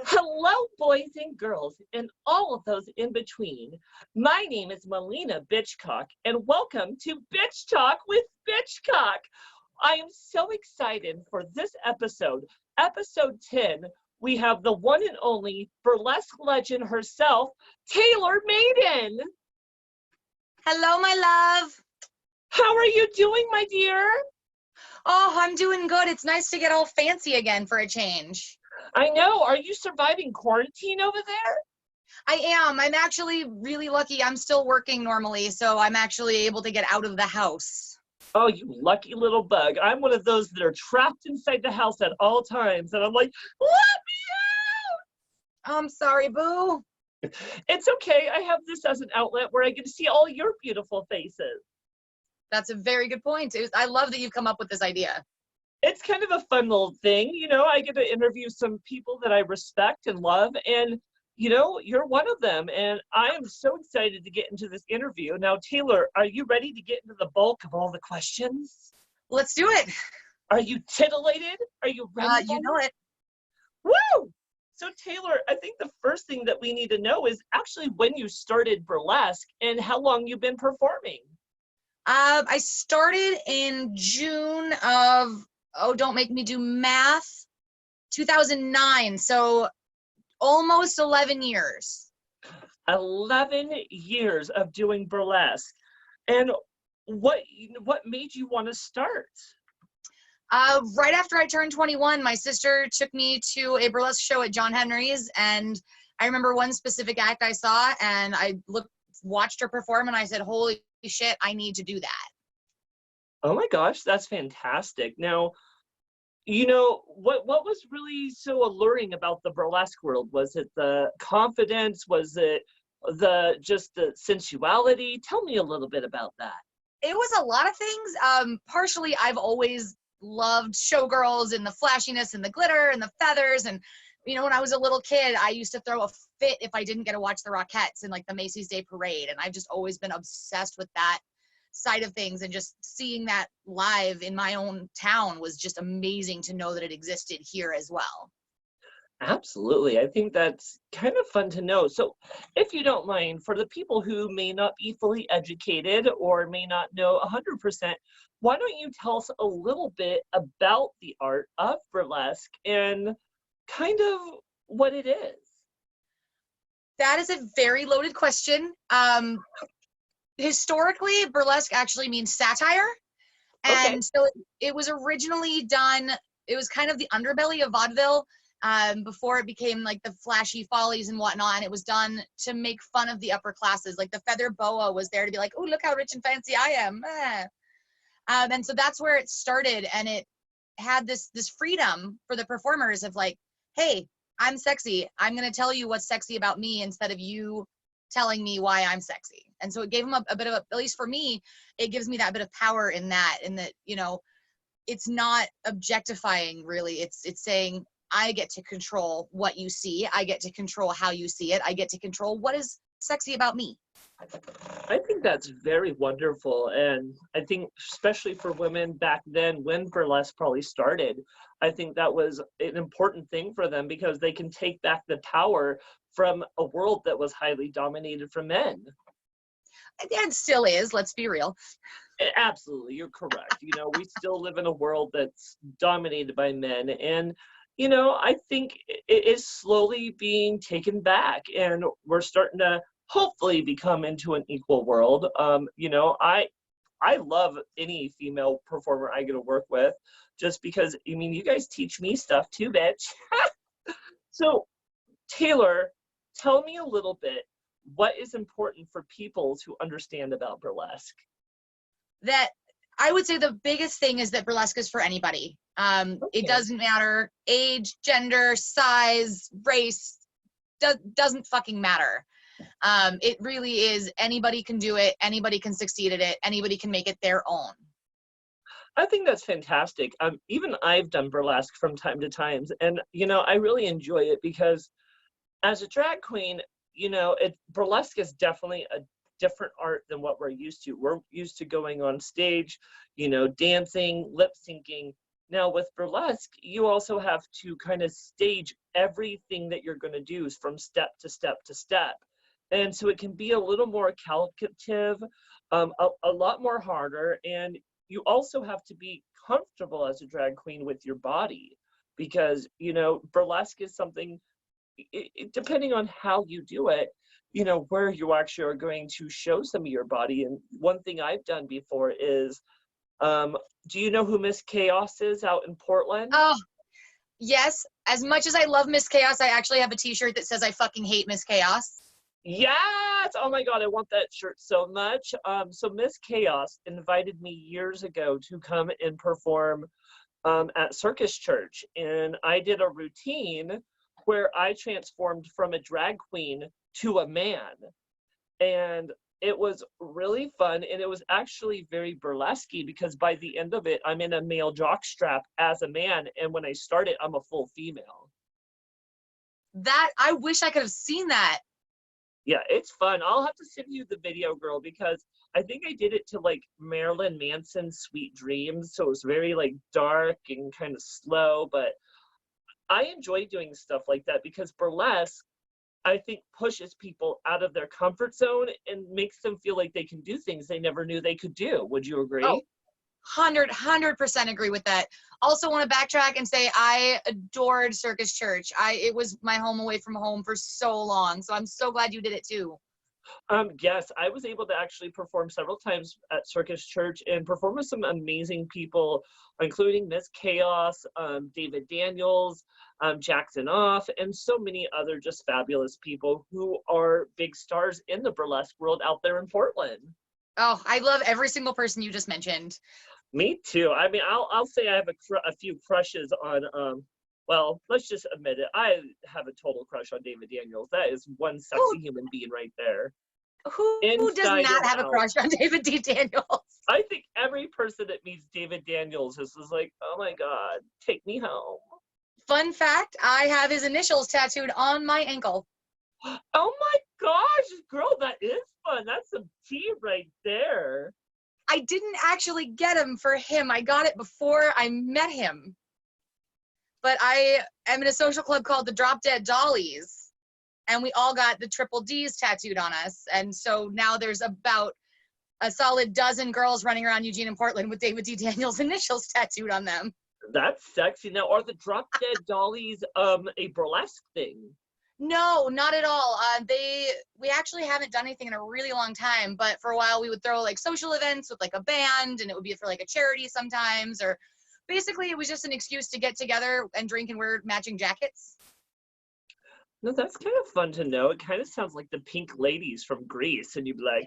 Hello, boys and girls, and all of those in between. My name is Maliena Bitchcock, and welcome to Bitch Talk with Bitchcock. I am so excited for this episode, episode 10. We have the one and only burlesque legend herself, Taylor Maiden. Hello, my love. How are you doing, my dear? Oh, I'm doing good. It's nice to get all fancy again for a change. I know. Are you surviving quarantine over there? I am. I'm actually really lucky. I'm still working normally, so I'm actually able to get out of the house. Oh, you lucky little bug. I'm one of those that are trapped inside the house at all times, and I'm like, let me I'm sorry, boo. out! It's okay. I have this as an outlet where I get to see all your beautiful faces. That's a very good point. I love that you've come up with this idea. It's kind of a fun little thing. You know, I get to interview some people that I respect and love, and, you know, you're one of them. And I am so excited to get into this interview. Now, Taylor, are you ready to get into the bulk of all the questions? Let's do it. Are you titillated? Are you ready? You know it. Woo! So, Taylor, I think the first thing that we need to know is actually when you started burlesque and how long you've been performing. I started in June of, don't make me do math, 2009. So almost 11 years. 11 years of doing burlesque. And what made you want to start? Right after I turned 21, my sister took me to a burlesque show at John Henry's, and I remember one specific act I saw, and I watched her perform, and I said, holy shit, I need to do that. Oh my gosh, that's fantastic. Now, you know, what was really so alluring about the burlesque world? Was it the confidence? Was it just the sensuality? Tell me a little bit about that. It was a lot of things. Partially, I've always loved showgirls and the flashiness and the glitter and the feathers. And, you know, when I was a little kid, I used to throw a fit if I didn't get to watch the Rockettes in like the Macy's Day Parade. And I've just always been obsessed with that side of things, and just seeing that live in my own town was just amazing to know that it existed here as well. Absolutely. I think that's kind of fun to know. So if you don't mind, for the people who may not be fully educated or may not know 100%, why don't you tell us a little bit about the art of burlesque and kind of what it is? That is a very loaded question. Historically, burlesque actually means satire. And Okay. so it was originally done, it was kind of the underbelly of vaudeville before it became like the flashy follies and whatnot. And it was done to make fun of the upper classes. Like the feather boa was there to be like, oh, look how rich and fancy I am. And so that's where it started. And it had this freedom for the performers of like, hey, I'm sexy. I'm going to tell you what's sexy about me instead of you telling me why I'm sexy. And so it gave them a bit of at least for me, it gives me that bit of power in that, you know, it's not objectifying really. It's saying, I get to control what you see. I get to control how you see it. I get to control what is sexy about me. I think that's very wonderful. And I think especially for women back then when burlesque probably started, I think that was an important thing for them because they can take back the power from a world that was highly dominated from men. And still is, let's be real. Absolutely, you're correct. You know, we still live in a world that's dominated by men. And, you know, I think it is slowly being taken back and we're starting to hopefully become into an equal world. You know, I love any female performer I get to work with just because, I mean, you guys teach me stuff too, bitch. So, Taylor, tell me a little bit, what is important for people to understand about burlesque? That I would say the biggest thing is that burlesque is for anybody. It doesn't matter age, gender, size, race, doesn't fucking matter. It really is, anybody can do it, anybody can succeed at it, anybody can make it their own. I think that's fantastic. Even I've done burlesque from time to time, and you know, I really enjoy it because as a drag queen, you know, burlesque is definitely a different art than what we're used to. We're used to going on stage, you know, dancing, lip syncing. Now with burlesque, you also have to kind of stage everything that you're going to do from step to step to step. And so it can be a little more calculative, a lot more harder. And you also have to be comfortable as a drag queen with your body because, you know, burlesque is something, depending on how you do it, you know, where you actually are going to show some of your body. And one thing I've done before is, um, do you know who Miss Chaos is out in Portland? Oh, yes. As much as I love Miss Chaos, I actually have a t-shirt that says I fucking hate Miss Chaos. Yes! Oh my God, I want that shirt so much. So Miss Chaos invited me years ago to come and perform at Circus Church. And I did a routine where I transformed from a drag queen to a man. And it was really fun. And it was actually very burlesque because by the end of it, I'm in a male jockstrap as a man. And when I started, I'm a full female. That, I wish I could have seen that. Yeah, it's fun. I'll have to send you the video, girl, because I think I did it to like Marilyn Manson's Sweet Dreams. So it was very like dark and kind of slow, but I enjoy doing stuff like that because burlesque, I think, pushes people out of their comfort zone and makes them feel like they can do things they never knew they could do. Would you agree? Oh, 100% agree with that. Also want to backtrack and say I adored Circus Church. It was my home away from home for so long. So I'm so glad you did it too. Yes, I was able to actually perform several times at Circus Church and perform with some amazing people, including Miss Chaos, David Daniels, Jackson Off, and so many other just fabulous people who are big stars in the burlesque world out there in Portland. Oh, I love every single person you just mentioned. Me too. I mean, I'll say I have a few crushes on well, let's just admit it. I have a total crush on David Daniels. That is one sexy human being right there. Who does not have a crush on David D. Daniels? I think every person that meets David Daniels is like, oh my God, take me home. Fun fact, I have his initials tattooed on my ankle. Oh my gosh, girl, that is fun. That's some tea right there. I didn't actually get him for him. I got it before I met him. But I am in a social club called the Drop Dead Dollies. And we all got the triple D's tattooed on us. And so now there's about a solid dozen girls running around Eugene and Portland with David D. Daniels' initials tattooed on them. That's sexy. Now, are the Drop Dead Dollies a burlesque thing? No, not at all. We actually haven't done anything in a really long time, but for a while we would throw like social events with like a band, and it would be for like a charity sometimes, or basically it was just an excuse to get together and drink and wear matching jackets. No, that's kind of fun to know. It kind of sounds like the Pink Ladies from Greece, and you'd be like,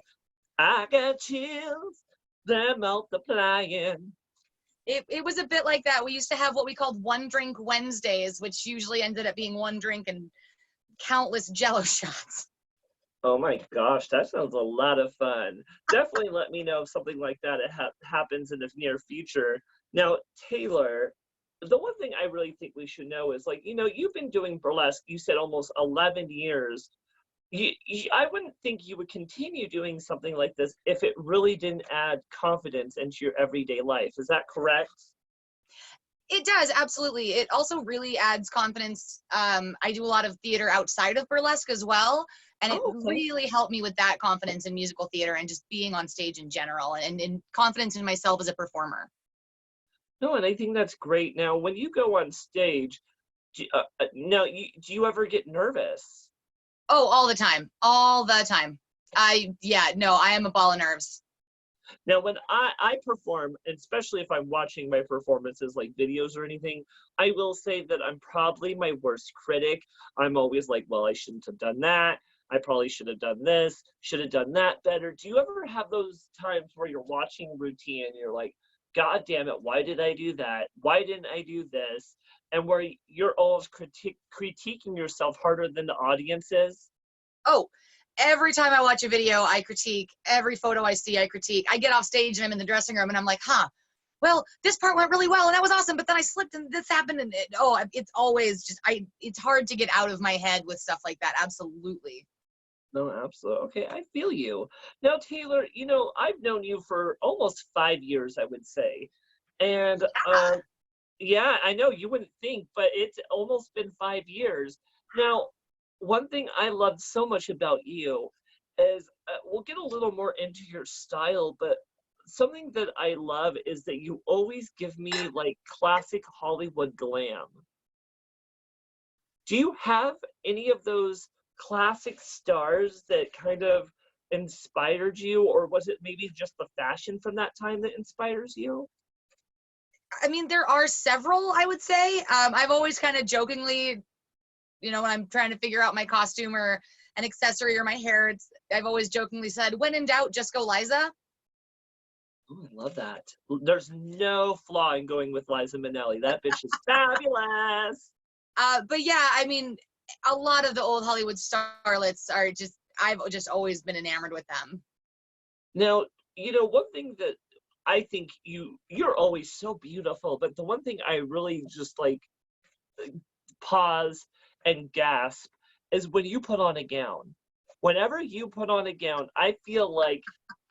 I got chills, they're multiplying. It was a bit like that. We used to have what we called One Drink Wednesdays, which usually ended up being one drink and countless Jello shots. Oh my gosh, that sounds a lot of fun. Definitely let me know if something like that happens in the near future. Now, Taylor, the one thing I really think we should know is, like, you know, you've been doing burlesque, you said almost 11 years. I wouldn't think you would continue doing something like this if it really didn't add confidence into your everyday life. Is that correct? It does, absolutely. It also really adds confidence. I do a lot of theater outside of burlesque as well, and it really helped me with that confidence in musical theater and just being on stage in general, and confidence in myself as a performer. No, and I think that's great. Now, when you go on stage, do you ever get nervous? Oh, all the time. All the time. I am a ball of nerves. Now, when I perform, especially if I'm watching my performances, like videos or anything, I will say that I'm probably my worst critic. I'm always like, well, I shouldn't have done that. I probably should have done this, should have done that better. Do you ever have those times where you're watching a routine and you're like, God damn it, why did I do that? Why didn't I do this? And where you're always critiquing yourself harder than the audience is? Oh, every time I watch a video, I critique. Every photo I see, I critique. I get off stage and I'm in the dressing room and I'm like, well, this part went really well and that was awesome, but then I slipped and this happened, and it's always just, it's hard to get out of my head with stuff like that. Absolutely. No, absolutely. Okay, I feel you. Now, Taylor, you know, I've known you for almost 5 years, I would say. And Yeah, I know you wouldn't think, but it's almost been 5 years. Now, one thing I loved so much about you is we'll get a little more into your style, but something that I love is that you always give me like classic Hollywood glam. Do you have any of those classic stars that kind of inspired you, or was it maybe just the fashion from that time that inspires you? I mean, there are several, I would say. I've always kind of jokingly, when I'm trying to figure out my costume or an accessory or my hair, I've always jokingly said, when in doubt, just go Liza. Oh, I love that. There's no flaw in going with Liza Minnelli. That bitch is fabulous. But yeah, I mean, a lot of the old Hollywood starlets are I've just always been enamored with them. Now, one thing that I think you're always so beautiful, but the one thing I really just like pause and gasp is when you put on a gown. Whenever you put on a gown, I feel like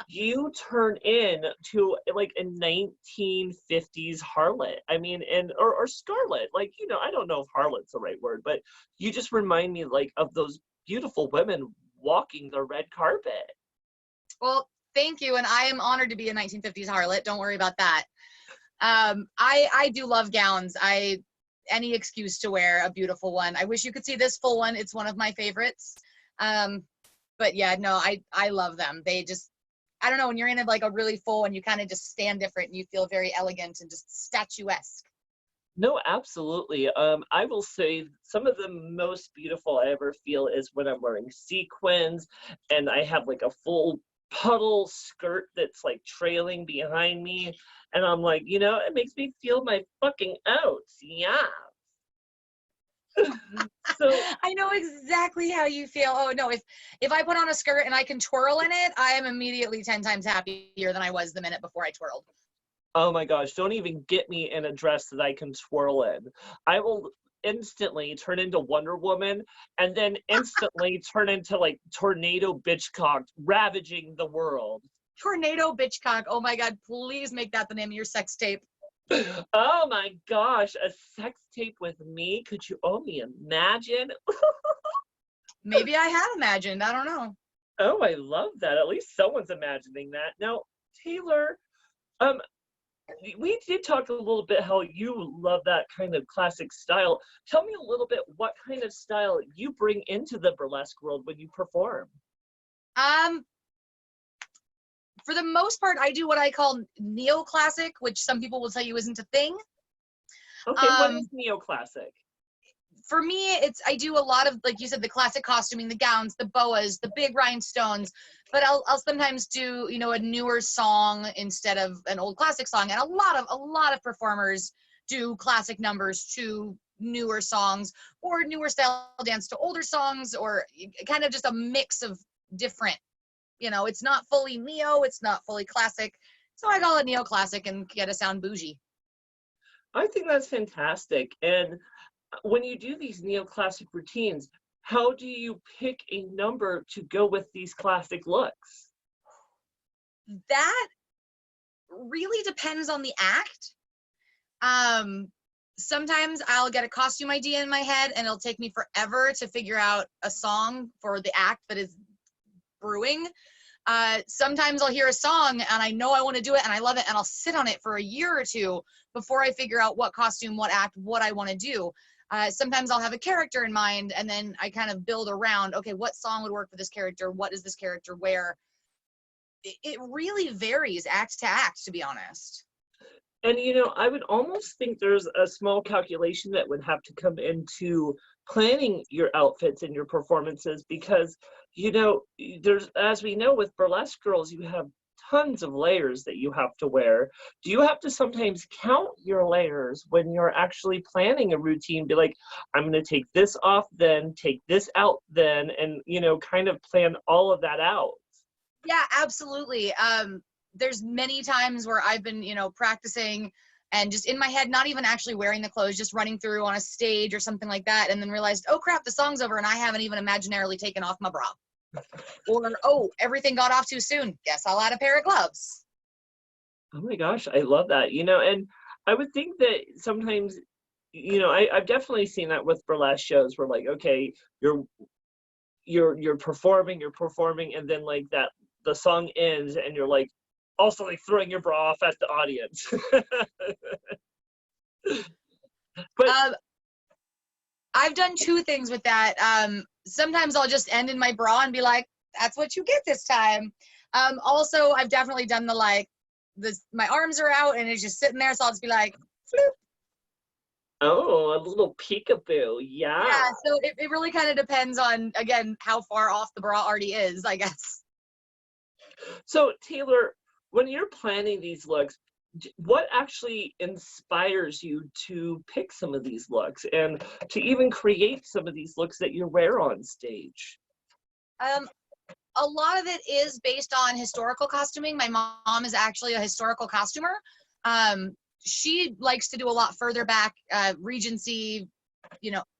you turn into like a 1950s harlot. I mean, or scarlet. Like, I don't know if harlot's the right word, but you just remind me like of those beautiful women walking the red carpet. Well, thank you, and I am honored to be a 1950s harlot. Don't worry about that. I do love gowns. Any excuse to wear a beautiful one. I wish you could see this full one. It's one of my favorites. But yeah, no, I love them. They just, I don't know, when you're in like a really full one, you kind of just stand different and you feel very elegant and just statuesque. No, absolutely. I will say some of the most beautiful I ever feel is when I'm wearing sequins and I have like a full puddle skirt that's like trailing behind me. And I'm like, it makes me feel my fucking oats. Yeah. So I know exactly how you feel. Oh no, if I put on a skirt and I can twirl in it, I am immediately 10 times happier than I was the minute before I twirled. oh my gosh, don't even get me in a dress that I can twirl in. I will instantly turn into Wonder Woman and then instantly turn into like Tornado Bitchcock ravaging the world. Tornado Bitchcock. Oh my God, please make that the name of your sex tape. Oh my gosh, a sex tape with me? Could you only imagine? Maybe I had imagined. I don't know. Oh, I love that. At least someone's imagining that. Now, Taylor, um, we did talk a little bit how you love that kind of classic style. Tell me a little bit what kind of style you bring into the burlesque world when you perform. Um, for the most part, I do what I call neoclassic, which some people will tell you isn't a thing. Okay, what is neoclassic? For me, I do a lot of, like you said, the classic costuming, the gowns, the boas, the big rhinestones, but I'll sometimes do, a newer song instead of an old classic song. And a lot of performers do classic numbers to newer songs, or newer style dance to older songs, or kind of just a mix of different, it's not fully neo, it's not fully classic. So I call it neoclassic and get to sound bougie. I think that's fantastic. And when you do these neoclassic routines, how do you pick a number to go with these classic looks? That really depends on the act. Sometimes I'll get a costume idea in my head and it'll take me forever to figure out a song for the act that is brewing. Sometimes I'll hear a song and I know I want to do it and I love it, and I'll sit on it for a year or two before I figure out what costume, what act, what I want to do. Sometimes I'll have a character in mind and then I kind of build around, okay, what song would work for this character? What does this character wear? It really varies act to act, to be honest. And I would almost think there's a small calculation that would have to come into planning your outfits and your performances because, there's, as we know with burlesque girls, you have tons of layers that you have to wear. Do you have to sometimes count your layers when you're actually planning a routine? Be like, I'm going to take this off, then take this out, then, and, kind of plan all of that out. Yeah, absolutely. There's many times where I've been, practicing and just in my head, not even actually wearing the clothes, just running through on a stage or something like that, and then realized, oh crap, the song's over and I haven't even imaginarily taken off my bra. Or, oh, everything got off too soon. Guess I'll add a pair of gloves. Oh my gosh, I love that. And I would think that sometimes, I've definitely seen that with burlesque shows where like, okay, you're performing, and then like that the song ends, and you're like also like throwing your bra off at the audience. But Um, I've done two things with that. Sometimes I'll just end in my bra and be like, that's what you get this time. Also, I've definitely done the like, my arms are out and it's just sitting there, so I'll just be like, floop. oh, a little peekaboo, yeah. Yeah, so it really kind of depends on, again, how far off the bra already is, I guess. So Taylor, when you're planning these looks, what actually inspires you to pick some of these looks and to even create some of these looks that you wear on stage? Um, a lot of it is based on historical costuming. My mom is actually a historical costumer. She likes to do a lot further back, Regency,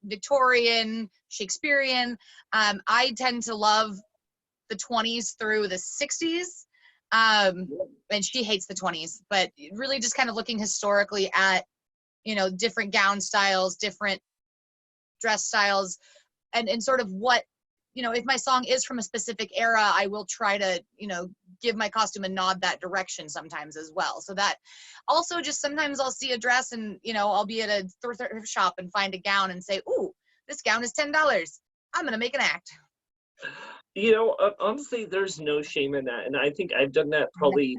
Victorian, Shakespearean. I tend to love the 20s through the 60s. And she hates the 20s, but really just kind of looking historically at, different gown styles, different dress styles, and sort of what, if my song is from a specific era, I will try to, give my costume a nod that direction sometimes as well. So that also just sometimes I'll see a dress and, I'll be at a thrift shop and find a gown and say, ooh, this gown is $10. I'm going to make an act. Honestly, there's no shame in that. And I think I've done that probably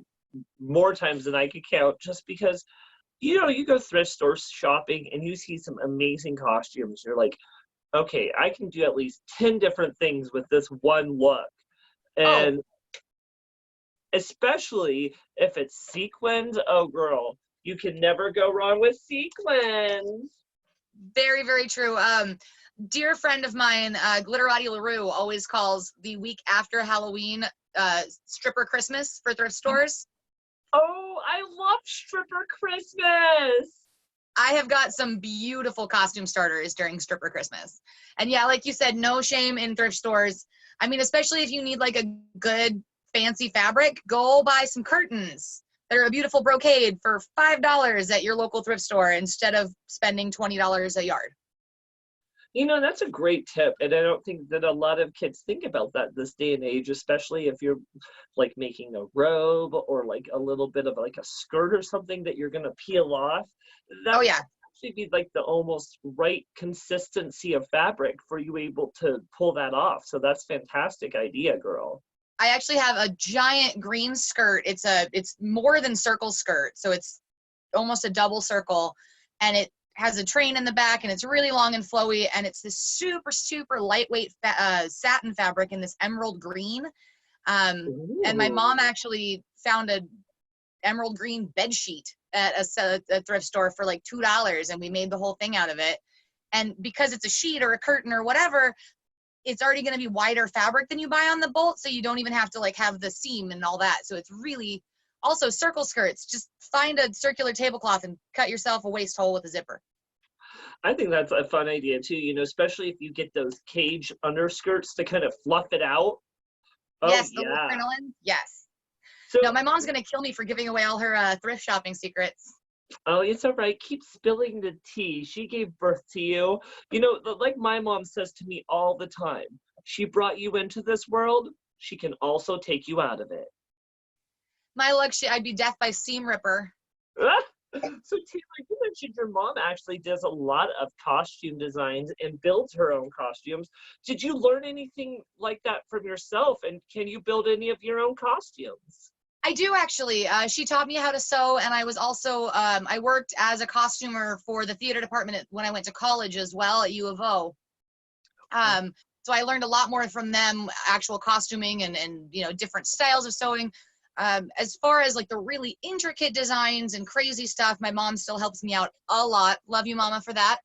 more times than I could count, just because, you go thrift store shopping and you see some amazing costumes. You're like, okay, I can do at least 10 different things with this one look. Oh, And especially if it's sequins, oh girl, you can never go wrong with sequins. very, very true. Dear friend of mine, Glitterati LaRue, always calls the week after Halloween stripper Christmas for thrift stores. Oh, I love stripper Christmas. I have got some beautiful costume starters during stripper Christmas. And yeah, like you said, no shame in thrift stores. I mean, especially if you need like a good fancy fabric, go buy some curtains that are a beautiful brocade for $5 at your local thrift store instead of spending $20 a yard. That's a great tip. And I don't think that a lot of kids think about that this day and age, especially if you're like making a robe or like a little bit of like a skirt or something that you're going to peel off. That Oh would yeah. actually be like the almost right consistency of fabric for you able to pull that off. So that's fantastic idea, girl. I actually have a giant green skirt. It's more than circle skirt. So it's almost a double circle, and it has a train in the back, and it's really long and flowy, and it's this super, super lightweight satin fabric in this emerald green. And my mom actually found a emerald green bed sheet at a thrift store for like $2, and we made the whole thing out of it. And because it's a sheet or a curtain or whatever, it's already going to be wider fabric than you buy on the bolt, so you don't even have to like have the seam and all that. So it's really also circle skirts. Just find a circular tablecloth and cut yourself a waist hole with a zipper. I think that's a fun idea too, especially if you get those cage underskirts to kind of fluff it out. Oh, Yes, the little yeah. crinoline. Yes. So, No, my mom's going to kill me for giving away all her thrift shopping secrets. oh, it's all right. Keep spilling the tea. She gave birth to you. Like my mom says to me all the time, she brought you into this world. She can also take you out of it. My luck, I'd be death by seam ripper. So Taylor, you mentioned your mom actually does a lot of costume designs and builds her own costumes. Did you learn anything like that from yourself? And can you build any of your own costumes? I do actually. She taught me how to sew, and I was also, I worked as a costumer for the theater department when I went to college as well at U of O. So I learned a lot more from them, actual costuming and different styles of sewing. As far as like the really intricate designs and crazy stuff, my mom still helps me out a lot. Love you, Mama, for that.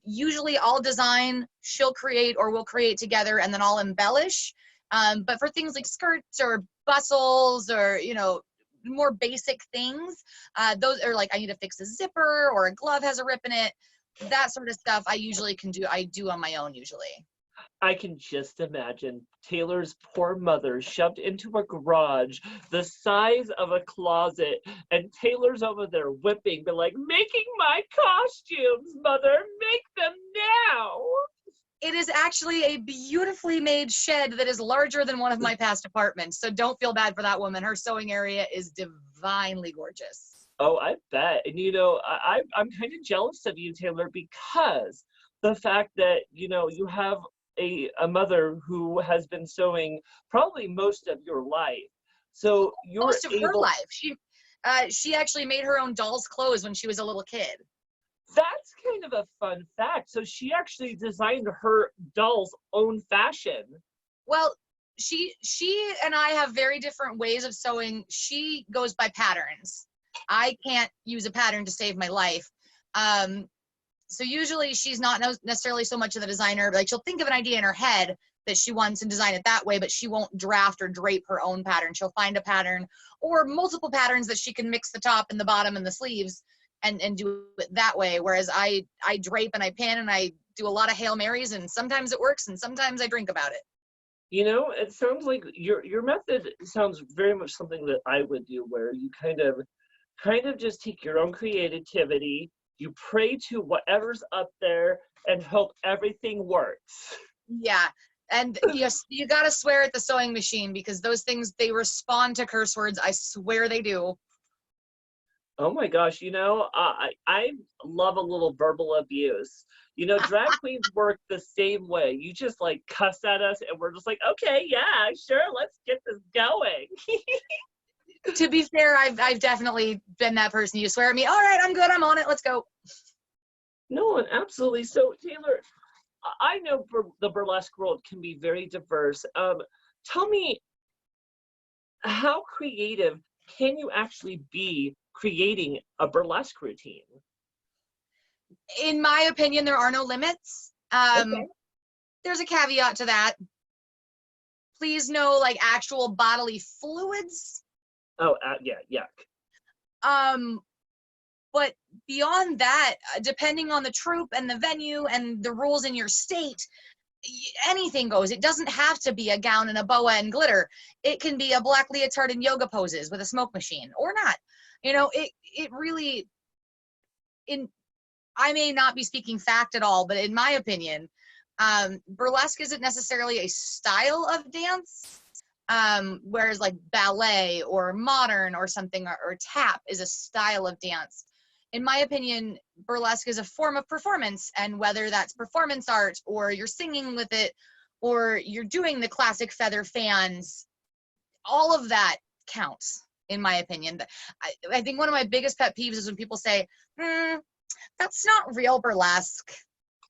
Usually I'll design, she'll create, or we'll create together, and then I'll embellish. But for things like skirts or bustles or, more basic things, those are like, I need to fix a zipper or a glove has a rip in it. That sort of stuff I do on my own usually. I can just imagine Taylor's poor mother shoved into a garage the size of a closet, and Taylor's over there whipping, but like, making my costumes, mother, make them now. It is actually a beautifully made shed that is larger than one of my past apartments. So don't feel bad for that woman. Her sewing area is divinely gorgeous. Oh, I bet. And I'm kind of jealous of you, Taylor, because the fact that, you have a mother who has been sewing probably most of your life. So you're Most of her able. life. She actually made her own doll's clothes when she was a little kid. That's kind of a fun fact. So she actually designed her doll's own fashion. Well, she and I have very different ways of sewing. She goes by patterns. I can't use a pattern to save my life. So usually she's not necessarily so much of the designer, but like she'll think of an idea in her head that she wants and design it that way, but she won't draft or drape her own pattern. She'll find a pattern or multiple patterns that she can mix the top and the bottom and the sleeves and do it that way. Whereas I drape and I pin and I do a lot of Hail Marys, and sometimes it works and sometimes I drink about it. It sounds like your method sounds very much something that I would do, where you kind of just take your own creativity, you pray to whatever's up there and hope everything works. Yeah. And yes, you got to swear at the sewing machine because those things, they respond to curse words. I swear they do. Oh my gosh, I love a little verbal abuse. Drag queens work the same way. You just like cuss at us and we're just like, okay, yeah, sure, let's get this going. To be fair, I've definitely been that person. You swear at me, all right, I'm good, I'm on it, let's go. No, and absolutely. So Taylor, I know the burlesque world can be very diverse. Tell me, how creative can you actually be creating a burlesque routine? In my opinion, there are no limits. Okay. There's a caveat to that. Please no like actual bodily fluids. Oh, yeah, yuck. But beyond that, depending on the troupe and the venue and the rules in your state, anything goes. It doesn't have to be a gown and a boa and glitter. It can be a black leotard and yoga poses with a smoke machine or not. It really, I may not be speaking fact at all, but in my opinion, burlesque isn't necessarily a style of dance, whereas like ballet or modern or something or tap is a style of dance. In my opinion, burlesque is a form of performance, and whether that's performance art or you're singing with it or you're doing the classic feather fans, all of that counts, in my opinion. I think one of my biggest pet peeves is when people say, that's not real burlesque.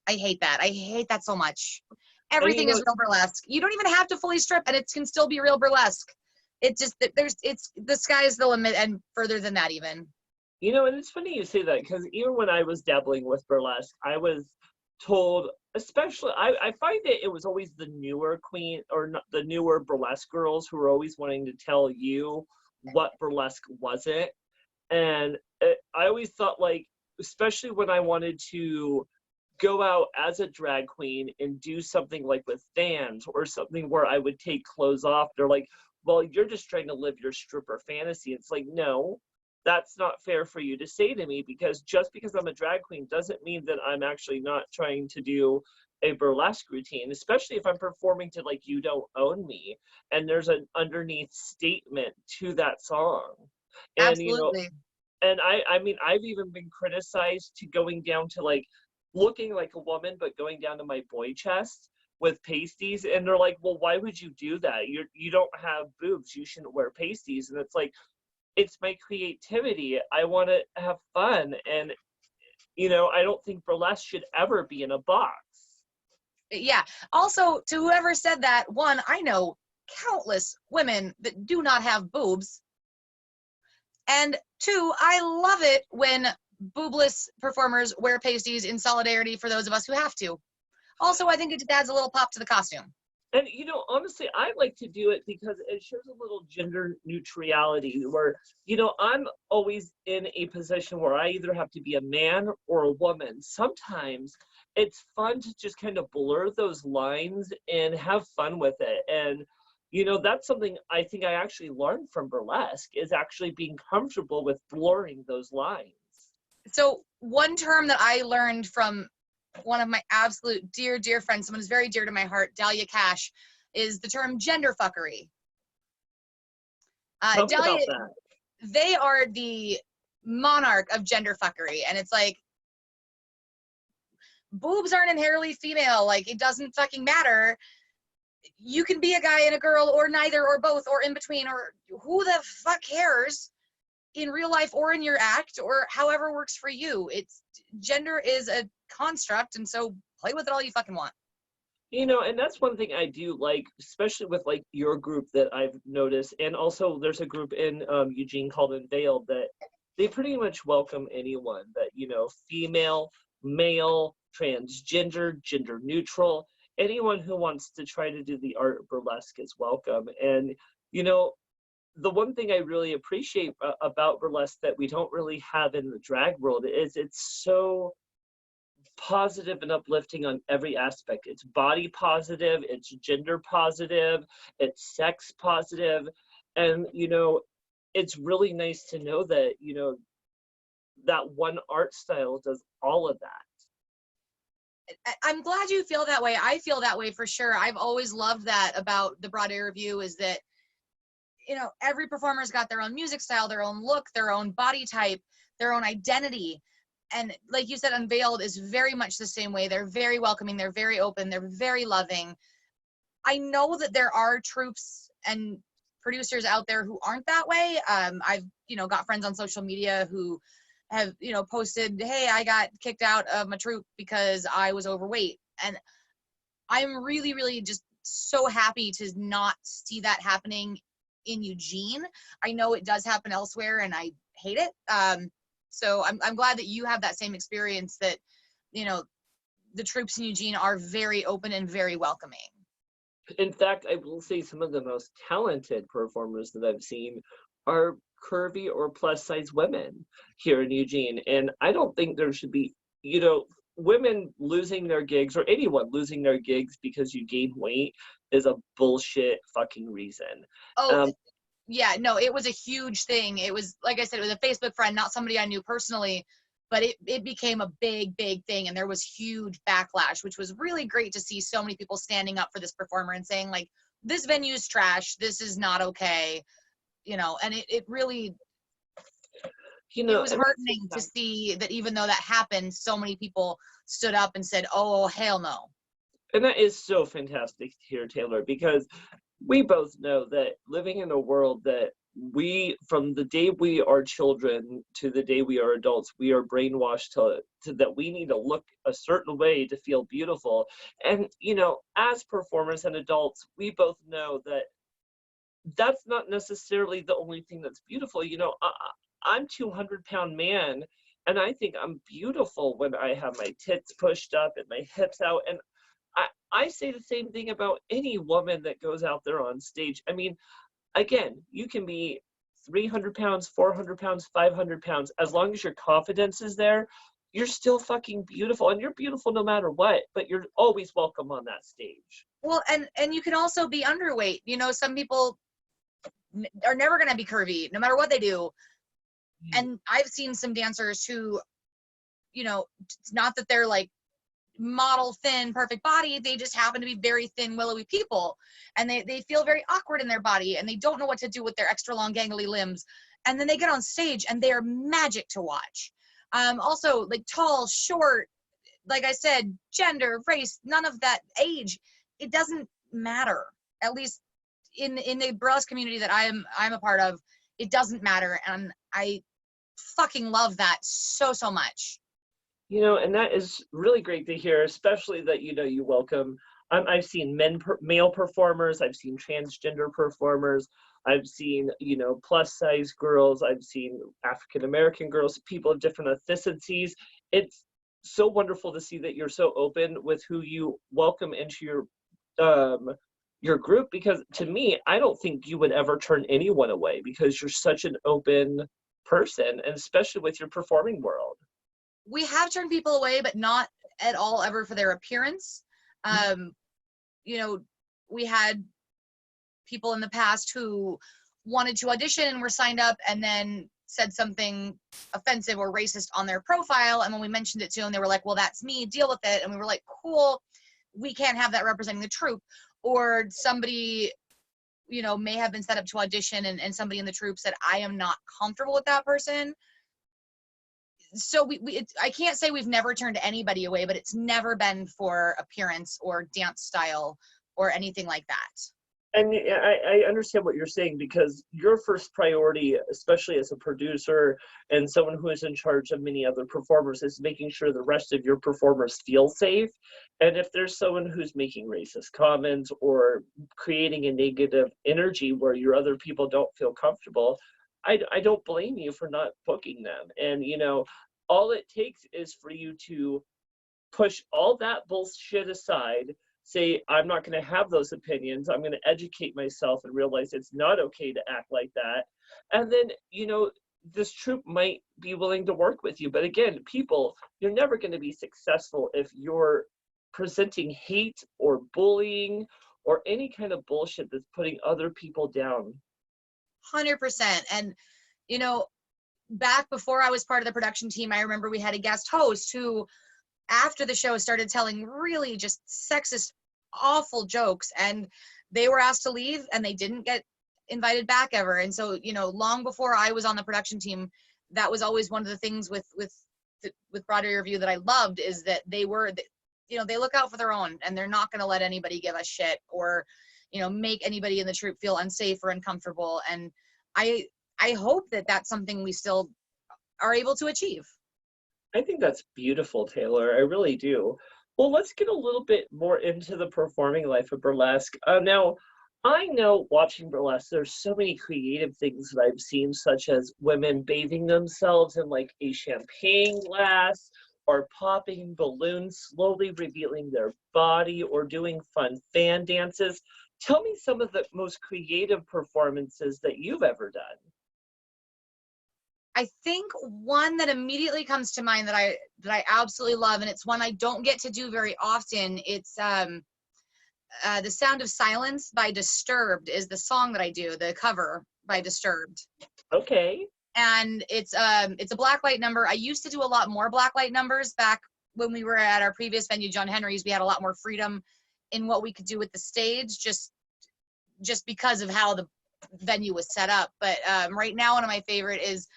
I hate that. I hate that so much. Everything is real burlesque. You don't even have to fully strip and it can still be real burlesque. It's the sky's the limit and further than that even. And it's funny you say that, because even when I was dabbling with burlesque, I was told, especially, I find that it was always the newer queen or the newer burlesque girls who were always wanting to tell you what burlesque wasn't. And I always thought, like, especially when I wanted to go out as a drag queen and do something like with fans or something where I would take clothes off, they're like, well, you're just trying to live your stripper fantasy. It's like, no, that's not fair for you to say to me, because just because I'm a drag queen doesn't mean that I'm actually not trying to do a burlesque routine, especially if I'm performing to like You Don't Own Me and there's an underneath statement to that song. And Absolutely. and I mean, I've even been criticized to going down to like looking like a woman but going down to my boy chest with pasties, and they're like, well, why would you do that? You don't have boobs, you shouldn't wear pasties. And it's like, it's my creativity. I want to have fun. And, I don't think burlesque should ever be in a box. Yeah. Also, to whoever said that, one, I know countless women that do not have boobs. And two, I love it when boobless performers wear pasties in solidarity for those of us who have to. Also, I think it just adds a little pop to the costume. And, honestly, I like to do it because it shows a little gender neutrality where, I'm always in a position where I either have to be a man or a woman. Sometimes it's fun to just kind of blur those lines and have fun with it. And, you know, that's something I think I actually learned from burlesque, is actually being comfortable with blurring those lines. So one term that I learned from one of my absolute dear, dear friends, someone who's very dear to my heart, Dahlia Cash, is the term gender fuckery. Tell me Dahlia, about that. they are the monarch of gender fuckery. And it's like, boobs aren't inherently female. Like, it doesn't fucking matter. You can be a guy and a girl, or neither, or both, or in between, or who the fuck cares, in real life or in your act, or however works for you. It's, gender is a construct, and so play with it all you fucking want. You know, and that's one thing I do like, especially with like your group that I've noticed. And also there's a group in Eugene called Unveiled that they pretty much welcome anyone that, you know, female, male, transgender, gender neutral, anyone who wants to try to do the art of burlesque is welcome. And, you know, the one thing I really appreciate about burlesque that we don't really have in the drag world is it's so positive and uplifting on every aspect. It's body positive, it's gender positive, it's sex positive. And, you know, it's really nice to know that, you know, that one art style does all of that. I'm glad you feel that way. I feel that way for sure. I've always loved that about the Broadway Review, is that, you know, every performer's got their own music style, their own look, their own body type, their own identity. And like you said, Unveiled is very much the same way. They're very welcoming, they're very open, they're very loving. I know that there are troupes and producers out there who aren't that way. I've, you know, got friends on social media who have, you know, posted, hey, I got kicked out of my troupe because I was overweight. And I'm really, really just so happy to not see that happening in Eugene. I know it does happen elsewhere, and I hate it. So I'm glad that you have that same experience, that, you know, the troupes in Eugene are very open and very welcoming. In fact, I will say some of the most talented performers that I've seen are curvy or plus size women here in Eugene. And I don't think there should be, you know, women losing their gigs, or anyone losing their gigs because you gain weight, is a bullshit fucking reason. Oh, yeah, no, it was a huge thing. It was, like I said, it was a Facebook friend, not somebody I knew personally, but it became a big, big thing. And there was huge backlash, which was really great to see so many people standing up for this performer and saying, like, this venue is trash, this is not okay, you know. And it really, You know, it was heartening to see that even though that happened, so many people stood up and said, oh, hell no. and that is so fantastic to hear, Taylor, because we both know that living in a world that we, from the day we are children to the day we are adults, we are brainwashed to that we need to look a certain way to feel beautiful. And, you know, as performers and adults, we both know that that's not necessarily the only thing that's beautiful. You know, I'm 200-pound man, and I think I'm beautiful when I have my tits pushed up and my hips out. And I say the same thing about any woman that goes out there on stage. I mean, again, you can be 300 pounds, 400 pounds, 500 pounds. As long as your confidence is there, you're still fucking beautiful, and you're beautiful no matter what, but you're always welcome on that stage. Well, and you can also be underweight. You know, some people are never going to be curvy no matter what they do. And I've seen some dancers who, you know, it's not that they're like model thin perfect body, they just happen to be very thin willowy people, and they feel very awkward in their body, and they don't know what to do with their extra long gangly limbs, and then they get on stage and they are magic to watch. Also, like, tall, short, like I said, gender, race, none of that, age, it doesn't matter. At least in the burlesque community that I'm a part of, it doesn't matter, and I fucking love that so much. You know, and that is really great to hear, especially that, you know, you welcome. I've seen male performers, I've seen transgender performers, I've seen, you know, plus size girls, I've seen African American girls, people of different ethnicities. It's so wonderful to see that you're so open with who you welcome into your group, because to me, I don't think you would ever turn anyone away, because you're such an open person, and especially with your performing world. We have turned people away, but not at all ever for their appearance. You know, we had people in the past who wanted to audition and were signed up and then said something offensive or racist on their profile. And when we mentioned it to them, they were like, well, that's me, deal with it. And we were like, cool, we can't have that representing the troupe. Or somebody, you know, may have been set up to audition and somebody in the troupe said, I am not comfortable with that person. So I can't say we've never turned anybody away, but it's never been for appearance or dance style or anything like that. And I understand what you're saying, because your first priority, especially as a producer and someone who is in charge of many other performers, is making sure the rest of your performers feel safe. And if there's someone who's making racist comments or creating a negative energy where your other people don't feel comfortable, I don't blame you for not booking them. And, you know, all it takes is for you to push all that bullshit aside, say, I'm not going to have those opinions. I'm going to educate myself and realize it's not okay to act like that. And then, you know, this troupe might be willing to work with you. But again, people, you're never going to be successful if you're presenting hate or bullying or any kind of bullshit that's putting other people down. 100%. And, you know, back before I was part of the production team, I remember we had a guest host who, after the show, started telling really just sexist, awful jokes, and they were asked to leave and they didn't get invited back ever. And so, you know, long before I was on the production team, that was always one of the things with Broadway Review that I loved, is that they were, you know, they look out for their own and they're not going to let anybody give a shit or, you know, make anybody in the troupe feel unsafe or uncomfortable. And I hope that that's something we still are able to achieve. I think that's beautiful, Taylor. I really do. Well, let's get a little bit more into the performing life of burlesque. Now, I know watching burlesque, there's so many creative things that I've seen, such as women bathing themselves in like a champagne glass, or popping balloons, slowly revealing their body, or doing fun fan dances. Tell me some of the most creative performances that you've ever done. I think one that immediately comes to mind that I absolutely love, and it's one I don't get to do very often. It's The Sound of Silence by Disturbed is the song that I do, the cover by Disturbed. Okay. And it's a blacklight number. I used to do a lot more blacklight numbers back when we were at our previous venue, John Henry's. We had a lot more freedom in what we could do with the stage, just because of how the venue was set up. But right now, one of my favorite is,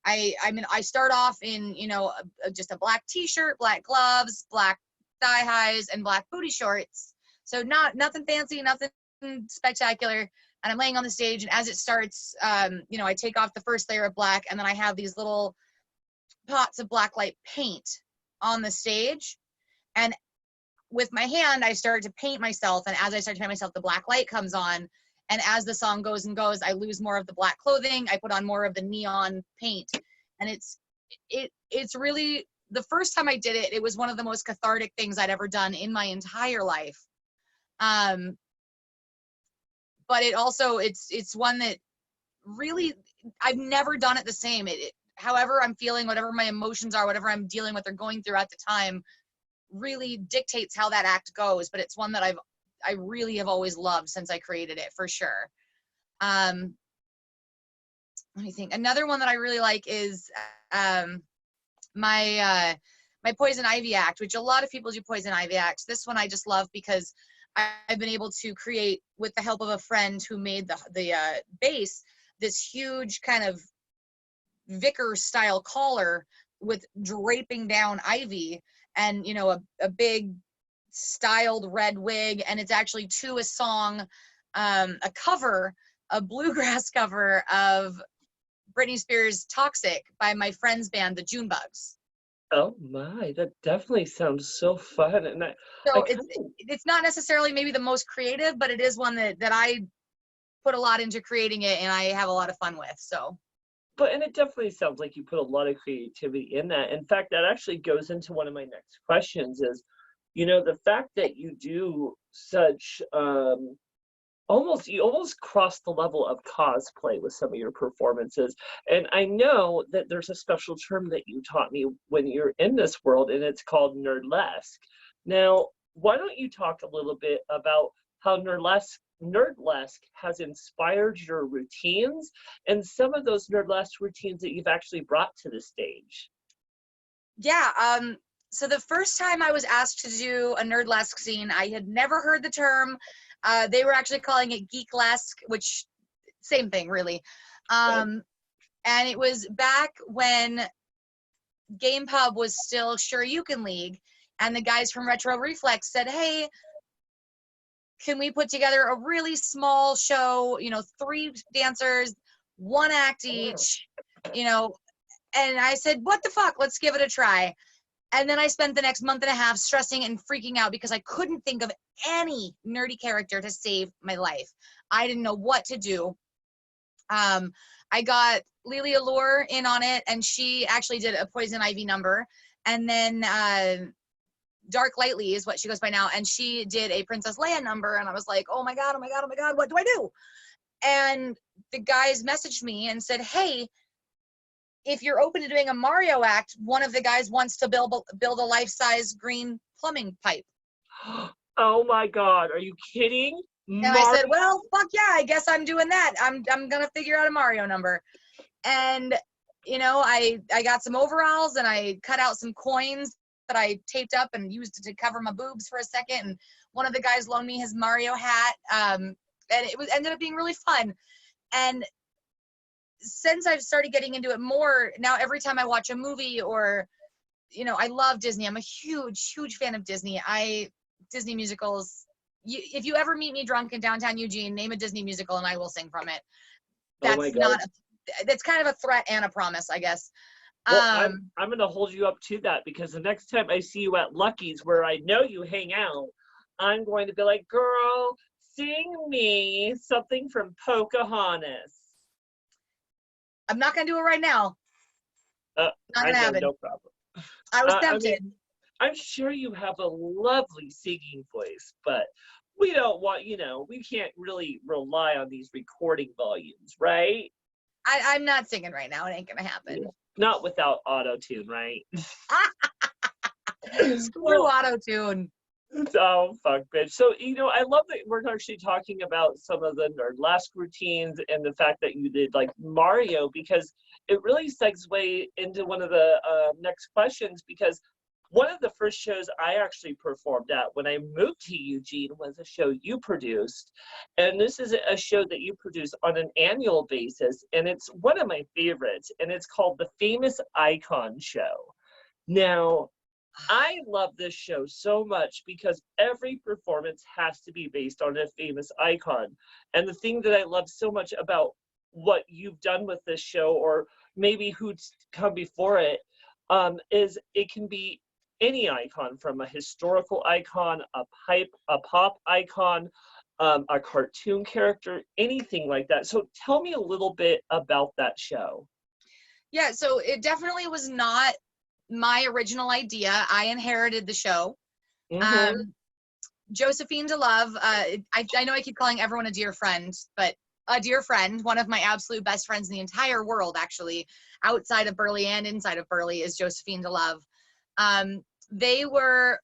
I start off in, you know, just a black t-shirt, black gloves, black thigh highs, and black booty shorts. So nothing fancy, nothing spectacular. And I'm laying on the stage, and as it starts, you know, I take off the first layer of black, and then I have these little pots of black light paint on the stage. And with my hand, I start to paint myself. And as I start to paint myself, the black light comes on. And as the song goes and goes, I lose more of the black clothing. I put on more of the neon paint. And it's really, the first time I did it, it was one of the most cathartic things I'd ever done in my entire life. But it also, it's one that really, I've never done it the same. However I'm feeling, whatever my emotions are, whatever I'm dealing with or going through at the time, really dictates how that act goes. But it's one that I really have always loved since I created it, for sure. Let me think. Another one that I really like is my Poison Ivy act, which a lot of people do Poison Ivy acts. This one I just love because I've been able to create, with the help of a friend who made the base, this huge kind of vicar style collar with draping down ivy, and, you know, a big styled red wig. And it's actually to a song, a bluegrass cover of Britney Spears' Toxic by my friend's band, the Junebugs. Oh my, that definitely sounds so fun. And it's not necessarily maybe the most creative, but it is one that I put a lot into creating it, and I have a lot of fun with. So. And it definitely sounds like you put a lot of creativity in that. In fact, that actually goes into one of my next questions is, you know, the fact that you do such you almost cross the level of cosplay with some of your performances. And I know that there's a special term that you taught me when you're in this world, and it's called nerdlesque. Now, why don't you talk a little bit about how nerdlesque has inspired your routines and some of those nerdlesque routines that you've actually brought to the stage? Yeah, so the first time I was asked to do a nerdlesque scene, I had never heard the term. They were actually calling it geeklesque, which same thing really. And it was back when Game Pub was still Sure You Can League, and the guys from Retro Reflex said, hey, can we put together a really small show, 3 dancers, 1 act each, you know, and I said, what the fuck, let's give it a try. And then I spent the next month and a half stressing and freaking out because I couldn't think of any nerdy character to save my life. I didn't know what to do. I got Lily Allure in on it, and she actually did a Poison Ivy number. And then Dark Lightly is what she goes by now, and she did a Princess Leia number, and I was like, oh my God, what do I do? And the guys messaged me and said, hey, if you're open to doing a Mario act, one of the guys wants to build a life-size green plumbing pipe. Oh my God, are you kidding? And I said, well, fuck yeah, I guess I'm doing that. I'm gonna figure out a Mario number. And I got some overalls, and I cut out some coins that I taped up and used to cover my boobs for a second. And one of the guys loaned me his Mario hat. And it ended up being really fun. And since I've started getting into it more, now every time I watch a movie or, I love Disney. I'm a huge, huge fan of Disney. Disney musicals. If you ever meet me drunk in downtown Eugene, name a Disney musical and I will sing from it. That's kind of a threat and a promise, I guess. Well, I'm going to hold you up to that, because the next time I see you at Lucky's, where I know you hang out, I'm going to be like, girl, sing me something from Pocahontas. I'm not going to do it right now. Not going to happen. No problem. I was tempted. I'm sure you have a lovely singing voice, but we don't want, we can't really rely on these recording volumes, right? I'm not singing right now. It ain't going to happen. Yeah. Not without auto-tune, right? Screw auto-tune. Oh, fuck, bitch. So, I love that we're actually talking about some of the nerdlesque routines and the fact that you did, like, Mario, because it really segues into one of the next questions, because one of the first shows I actually performed at when I moved to Eugene was a show you produced. And this is a show that you produce on an annual basis, and it's one of my favorites, and it's called The Famous Icon Show. Now, I love this show so much because every performance has to be based on a famous icon. And the thing that I love so much about what you've done with this show, or maybe who's come before it, is it can be any icon, from a historical icon, a pop icon, a cartoon character, anything like that. So tell me a little bit about that show. Yeah, so it definitely was not my original idea. I inherited the show. Mm-hmm. Josephine DeLove, I know I keep calling everyone a dear friend, but a dear friend, one of my absolute best friends in the entire world, actually, outside of Burley and inside of Burley, is Josephine DeLove. They were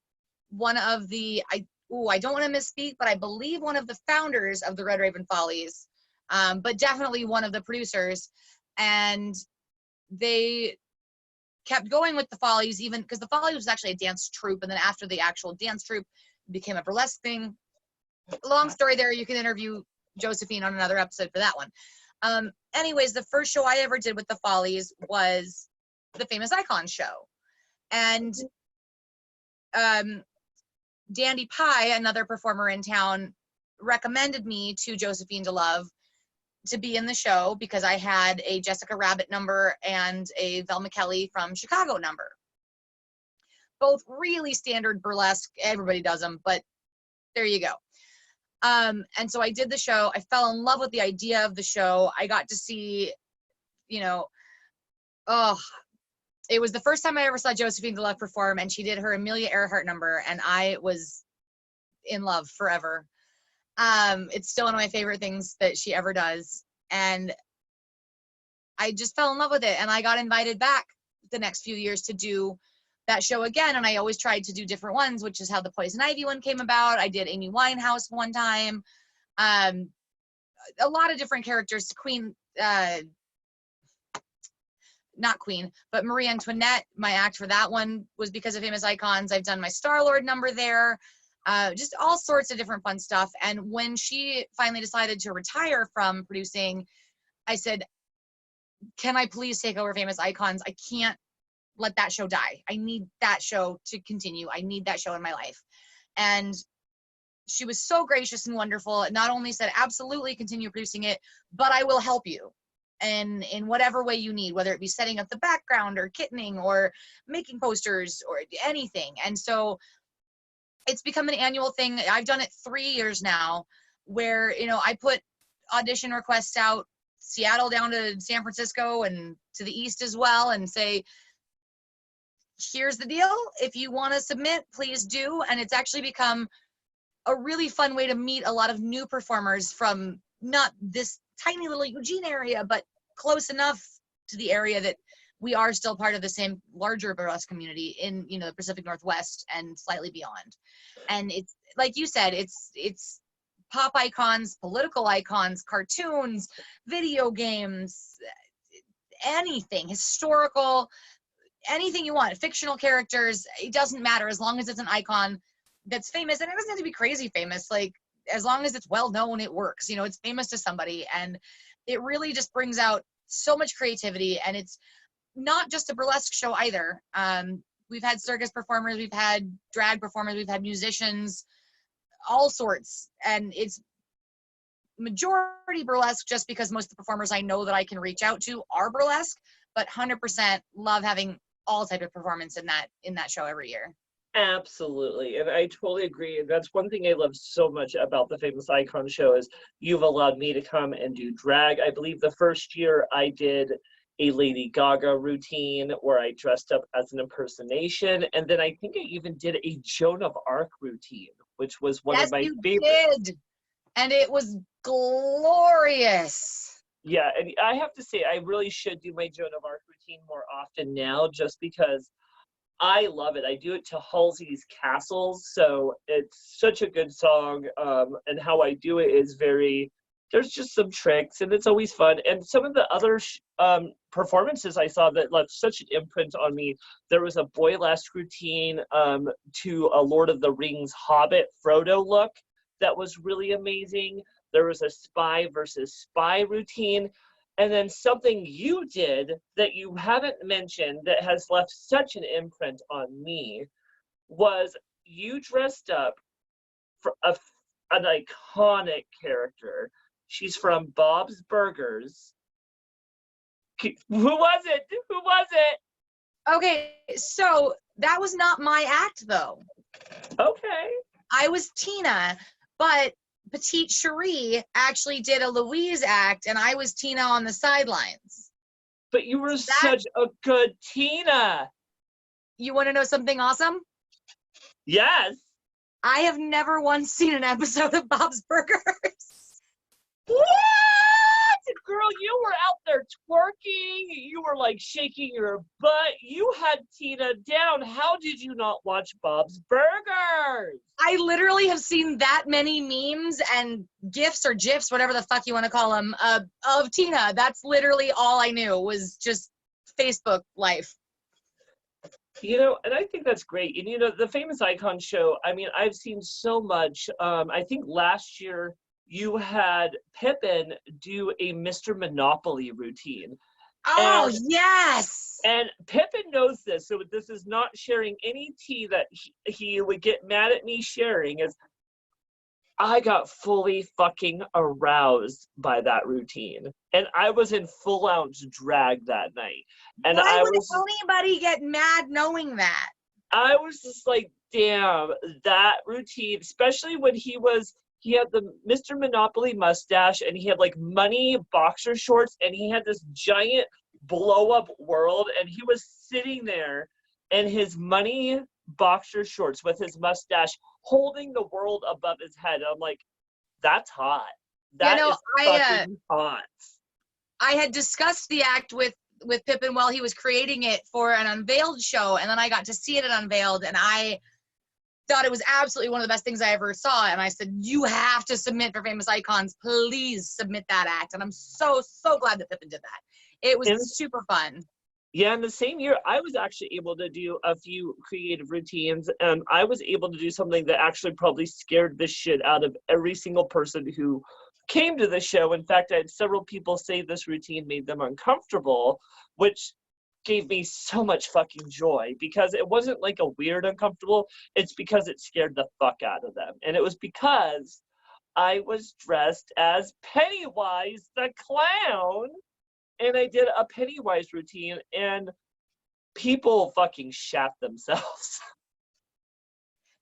one of the, I don't want to misspeak, but I believe one of the founders of the Red Raven Follies, but definitely one of the producers. And they kept going with the Follies, even because the Follies was actually a dance troupe, and then after the actual dance troupe became a burlesque thing. Long story there. You can interview Josephine on another episode for that one. Anyways, the first show I ever did with the Follies was the Famous Icon Show. And Dandy Pie, another performer in town, recommended me to Josephine DeLove to be in the show because I had a Jessica Rabbit number and a Velma Kelly from Chicago number. Both really standard burlesque. Everybody does them, but there you go. And so I did the show. I fell in love with the idea of the show. I got to see, it was the first time I ever saw Josephine DeLove perform, and she did her Amelia Earhart number, and I was in love forever. It's still one of my favorite things that she ever does. And I just fell in love with it. And I got invited back the next few years to do that show again. And I always tried to do different ones, which is how the Poison Ivy one came about. I did Amy Winehouse one time. A lot of different characters. Queen, not Queen, but Marie Antoinette. My act for that one was because of Famous Icons. I've done my Star-Lord number there. Just all sorts of different fun stuff. And when she finally decided to retire from producing, I said, can I please take over Famous Icons? I can't let that show die. I need that show to continue. I need that show in my life. And she was so gracious and wonderful. Not only said, absolutely continue producing it, but I will help you. And in whatever way you need, whether it be setting up the background or kittening or making posters or anything. And so it's become an annual thing. I've done it 3 years now where, you know, I put audition requests out, Seattle down to San Francisco and to the East as well, and say, here's the deal. If you want to submit, please do. And it's actually become a really fun way to meet a lot of new performers from not this tiny little Eugene area, but close enough to the area that we are still part of the same larger burlesque community in, you know, the Pacific Northwest and slightly beyond. And it's like you said, it's pop icons, political icons, cartoons, video games, anything, historical, anything you want, fictional characters. It doesn't matter as long as it's an icon that's famous. And it doesn't have to be crazy famous. Like, as long as it's well known, it works. You know, it's famous to somebody, and it really just brings out so much creativity. And it's not just a burlesque show either. We've had circus performers, we've had drag performers, we've had musicians, all sorts. And it's majority burlesque just because most of the performers I know that I can reach out to are burlesque, but 100% love having all type of performance in that show every year. Absolutely, and I totally agree. And that's one thing I love so much about the Famous Icon show is you've allowed me to come and do drag. I believe the first year I did a Lady Gaga routine where I dressed up as an impersonation, and then I think I even did a Joan of Arc routine, which was one of my favorites. Yes, you did, and it was glorious. Yeah, and I have to say, I really should do my Joan of Arc routine more often now, just because I love it. I do it to Halsey's Castles, so it's such a good song, and how I do it is there's just some tricks, and it's always fun. And some of the other performances I saw that left such an imprint on me, there was a boylesque routine to a Lord of the Rings Hobbit Frodo look that was really amazing. There was a spy versus spy routine. And then something you did that you haven't mentioned that has left such an imprint on me was you dressed up for an iconic character. She's from Bob's Burgers. Who was it? Who was it? Okay, so that was not my act, though. Okay. I was Tina, but Petite Cherie actually did a Louise act, and I was Tina on the sidelines. But you were such a good Tina. You want to know something awesome? Yes. I have never once seen an episode of Bob's Burgers. What? Girl, you were out there twerking. You were like shaking your butt. You had Tina down. How did you not watch Bob's Burgers? I literally have seen that many memes and GIFs or GIFs, whatever the fuck you want to call them, of Tina. That's literally all I knew was just Facebook life. You know, and I think that's great. And, you know, the Famous Icon show, I mean, I've seen so much. I think last year you had Pippin do a Mr. Monopoly routine. Oh, yes! And Pippin knows this, so this is not sharing any tea that he would get mad at me sharing, is I got fully fucking aroused by that routine. And I was in full-out drag that night. And why would anybody get mad knowing that? I was just like, damn, that routine, especially when he had the Mr. Monopoly mustache, and he had like money boxer shorts, and he had this giant blow-up world, and he was sitting there in his money boxer shorts with his mustache holding the world above his head. I'm like, That's hot. You That know, is fucking hot. I had discussed the act with Pippin while he was creating it for an unveiled show, and then I got to see it at Unveiled, and I thought it was absolutely one of the best things I ever saw. And I said, you have to submit for Famous Icons. Please submit that act. And I'm so glad that Pippin did that. It was super fun. Yeah, in the same year, I was actually able to do a few creative routines, and I was able to do something that actually probably scared the shit out of every single person who came to the show. In fact, I had several people say this routine made them uncomfortable, which gave me so much fucking joy, because it wasn't like a weird uncomfortable, it's because it scared the fuck out of them. And it was because I was dressed as Pennywise the Clown, and I did a Pennywise routine, and people fucking shat themselves.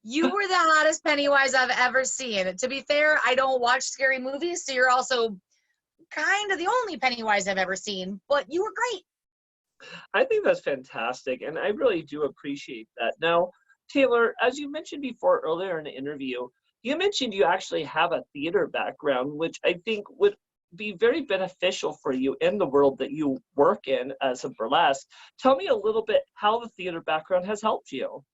You were the hottest Pennywise I've ever seen. To be fair, I don't watch scary movies, so you're also kind of the only Pennywise I've ever seen, but you were great. I think that's fantastic, and I really do appreciate that. Now, Taylor, as you mentioned before earlier in the interview, you mentioned you actually have a theater background, which I think would be very beneficial for you in the world that you work in as a burlesque. Tell me a little bit how the theater background has helped you.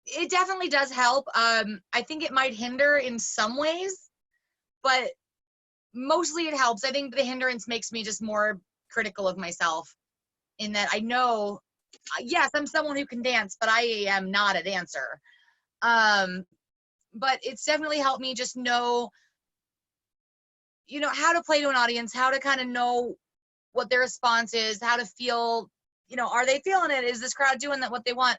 It definitely does help. I think it might hinder in some ways, but mostly it helps. I think the hindrance makes me just more critical of myself, in that I know, yes, I'm someone who can dance, but I am not a dancer. But it's definitely helped me just know, how to play to an audience, how to kind of know what their response is, how to feel, are they feeling it? Is this crowd doing that what they want?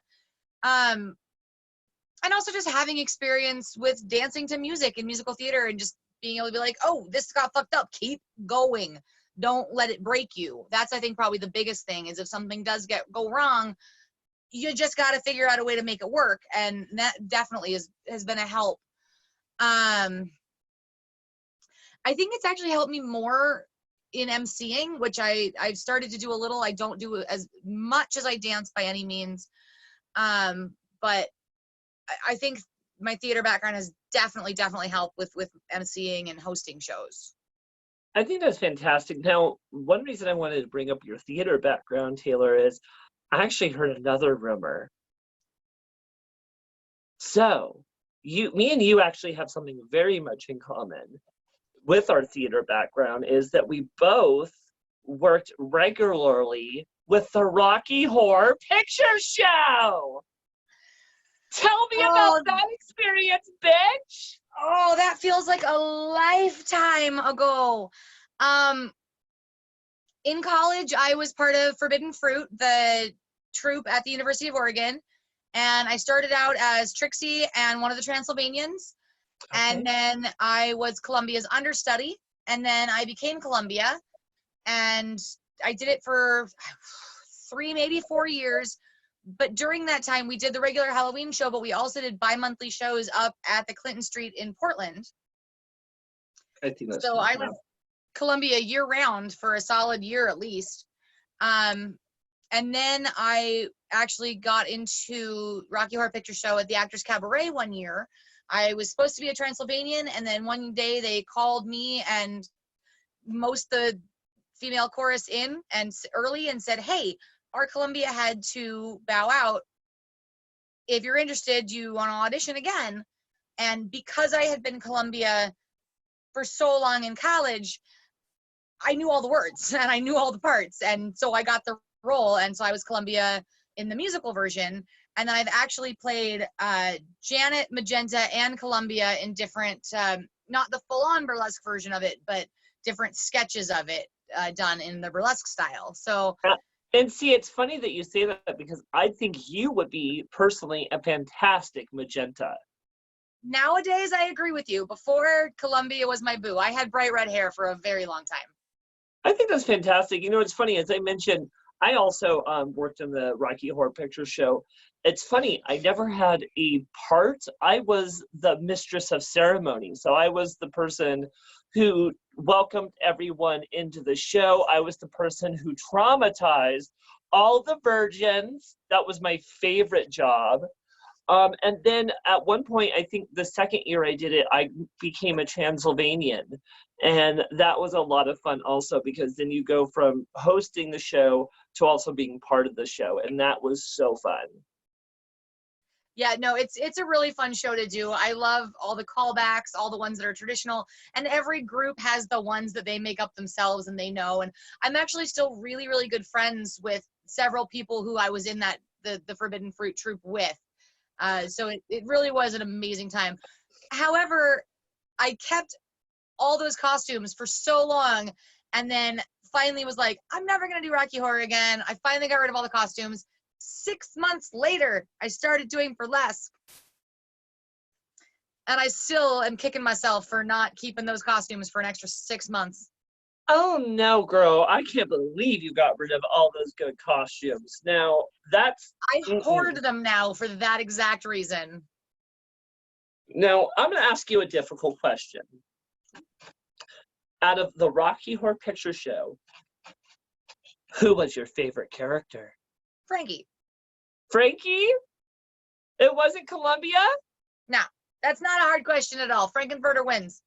And also just having experience with dancing to music and musical theater, and just being able to be like, oh, this got fucked up, keep going. Don't let it break you. That's, I think, probably the biggest thing, is if something does go wrong, you just got to figure out a way to make it work. And that definitely has been a help. I think it's actually helped me more in emceeing, which I've started to do a little. I don't do as much as I dance by any means. But I think my theater background has definitely helped with emceeing and hosting shows. I think that's fantastic. Now, one reason I wanted to bring up your theater background, Taylor, is I actually heard another rumor. So, me and you actually have something very much in common with our theater background, is that we both worked regularly with the Rocky Horror Picture Show. Tell me about that experience, bitch. Oh, that feels like a lifetime ago. In college, I was part of Forbidden Fruit, the troupe at the University of Oregon. And I started out as Trixie and one of the Transylvanians. Okay. And then I was Columbia's understudy. And then I became Columbia. And I did it for 3, maybe 4 years. But during that time, we did the regular Halloween show, but we also did bi-monthly shows up at the Clinton Street in Portland. I think that's so I was Columbia year-round for a solid year at least. And then I actually got into Rocky Horror Picture Show at the Actors Cabaret one year. I was supposed to be a Transylvanian, and then one day they called me and most the female chorus in and early and said, hey, our Columbia had to bow out. If you're interested, do you want to audition again? And because I had been Columbia for so long in college, I knew all the words and I knew all the parts. And so I got the role. And so I was Columbia in the musical version. And then I've actually played Janet, Magenta, and Columbia in different, not the full-on burlesque version of it, but different sketches of it done in the burlesque style. So. And see, it's funny that you say that, because I think you would be personally a fantastic Magenta. Nowadays, I agree with you. Before, Columbia was my boo. I had bright red hair for a very long time. I think that's fantastic. It's funny, as I mentioned, I also worked in the Rocky Horror Picture Show. It's funny, I never had a part. I was the mistress of ceremony. So I was the person who welcomed everyone into the show. I was the person who traumatized all the virgins. That was my favorite job. And then at one point, I think the second year I did it, I became a Transylvanian. And that was a lot of fun also, because then you go from hosting the show to also being part of the show. And that was so fun. Yeah, no, it's a really fun show to do. I love all the callbacks, all the ones that are traditional, and every group has the ones that they make up themselves and they know. And I'm actually still really, really good friends with several people who I was in the Forbidden Fruit troupe with. So it really was an amazing time. However, I kept all those costumes for so long, and then finally was like, I'm never gonna do Rocky Horror again. I finally got rid of all the costumes. 6 months later, I started doing burlesque. And I still am kicking myself for not keeping those costumes for an extra 6 months. Oh no, girl, I can't believe you got rid of all those good costumes. Now, that's... I hoard them now for that exact reason. Now, I'm going to ask you a difficult question. Out of the Rocky Horror Picture Show, who was your favorite character? Frankie. Frankie? It wasn't Columbia? No, that's not a hard question at all. Frankenfurter wins.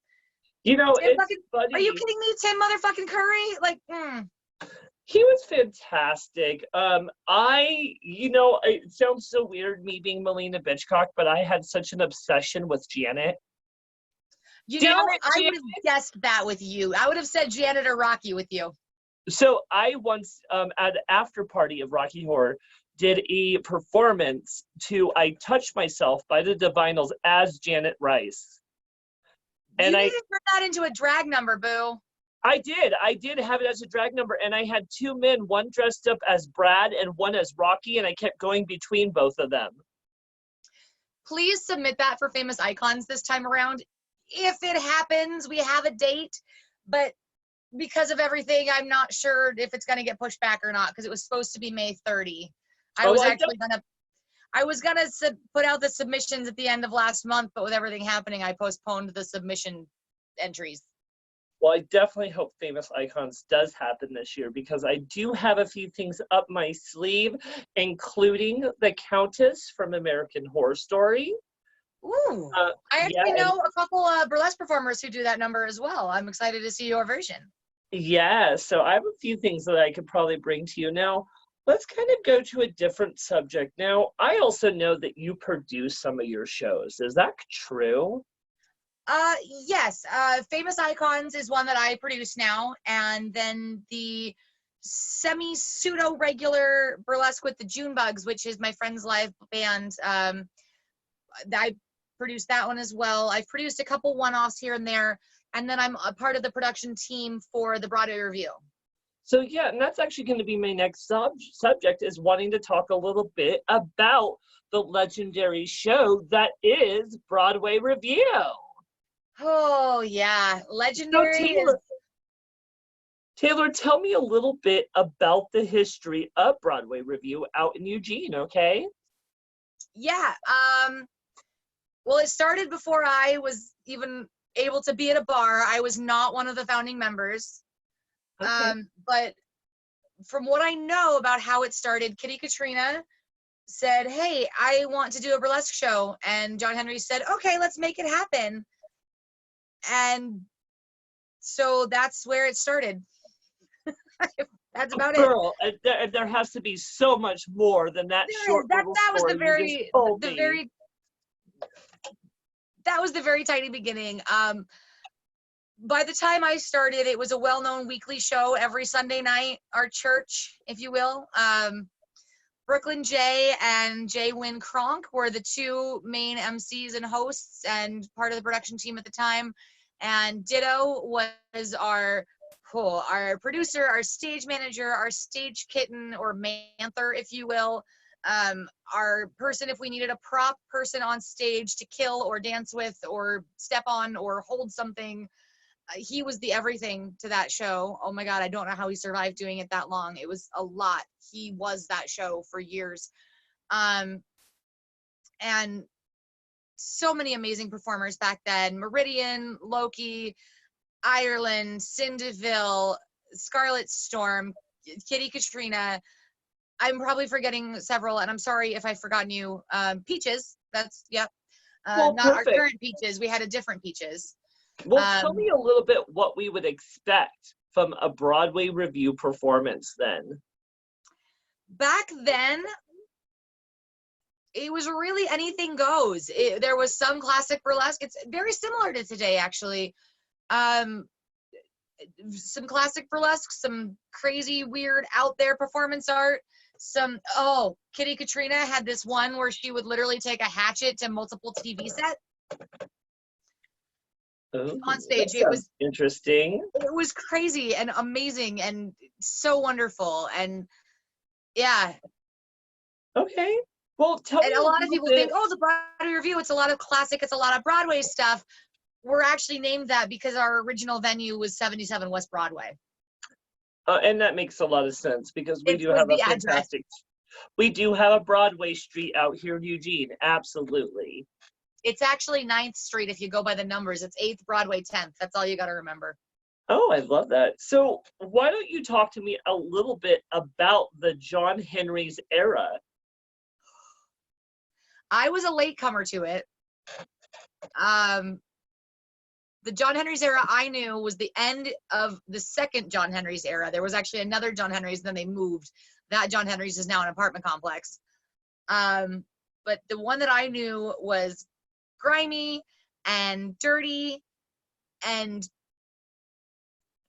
You know, it's funny. Are you kidding me? Tim motherfucking Curry? Like, He was fantastic. It sounds so weird me being Maliena Bitchcock, but I had such an obsession with Janet. I would have guessed that with you. I would have said Janet or Rocky with you. So I once, at an after party of Rocky Horror, did a performance to I Touched Myself by the Divinals as Janet Rice. And you need to turn that into a drag number, boo. I did have it as a drag number, and I had two men, one dressed up as Brad and one as Rocky, and I kept going between both of them. Please submit that for Famous Icons this time around. If it happens, we have a date, but because of everything, I'm not sure if it's going to get pushed back or not, because it was supposed to be May 30. I was gonna put out the submissions at the end of last month, but with everything happening, I postponed the submission entries. Well, I definitely hope Famous Icons does happen this year, because I do have a few things up my sleeve, including the Countess from American Horror Story. Ooh, I actually know a couple burlesque performers who do that number as well. I'm excited to see your version. Yeah, so I have a few things that I could probably bring to you. Now, let's kind of go to a different subject. Now, I also know that you produce some of your shows. Is that true? Yes. Famous Icons is one that I produce now, and then the semi-pseudo-regular Burlesque with the June Bugs, which is my friend's live band. I produced that one as well. I've produced a couple one-offs here and there, and then I'm a part of the production team for the Broadway review. So yeah, and that's actually going to be my next subject, is wanting to talk a little bit about the legendary show that is Broadway Review. Oh yeah, legendary. So Taylor, tell me a little bit about the history of Broadway Review out in Eugene, okay? Yeah. Well, it started before I was even able to be at a bar. I was not one of the founding members. Okay. But from what I know about how it started, Kitty Katrina said, hey, I want to do a burlesque show. And John Henry said, okay, let's make it happen. And so that's where it started. That's about Girl, it. There has to be so much more than that short little that was story that was the very tiny beginning. By the time I started, it was a well-known weekly show every Sunday night, our church, if you will. Brooklyn J and Jay Wynn Kronk were the two main MCs and hosts and part of the production team at the time. And Ditto was our producer, our stage manager, our stage kitten or manther, if you will. Our person, if we needed a prop person on stage to kill or dance with or step on or hold something, he was the everything to that show. Oh my God, I don't know how he survived doing it that long. It was a lot. He was that show for years. And so many amazing performers back then. Meridian, Loki, Ireland, Cinderville, Scarlet Storm, Kitty Katrina. I'm probably forgetting several, and I'm sorry if I've forgotten you. Peaches, that's, yep. Well, Not our perfect. current Peaches. We had a different Peaches. Well, tell me a little bit what we would expect from a Broadway review performance then. Back then, it was really anything goes. There was some classic burlesque. It's very similar to today, actually. Some classic burlesque, some crazy, weird, out there performance art. Kitty Katrina had this one where she would literally take a hatchet to multiple TV sets on stage. It was interesting. It was crazy and amazing and so wonderful. And yeah. Okay. Well, tell me a lot of people bit. think, oh, the Broadway Review, it's a lot of classic, it's a lot of Broadway stuff. We're actually named that because our original venue was 77 West Broadway. And that makes a lot of sense because we do have a Broadway street out here in Eugene. Absolutely. It's actually 9th Street if you go by the numbers. It's 8th Broadway, 10th. That's all you got to remember. Oh, I love that. So why don't you talk to me a little bit about the John Henry's era? I was a latecomer to it. The John Henry's era I knew was the end of the second John Henry's era. There was actually another John Henry's, then they moved. That John Henry's is now an apartment complex. But the one that I knew was grimy and dirty and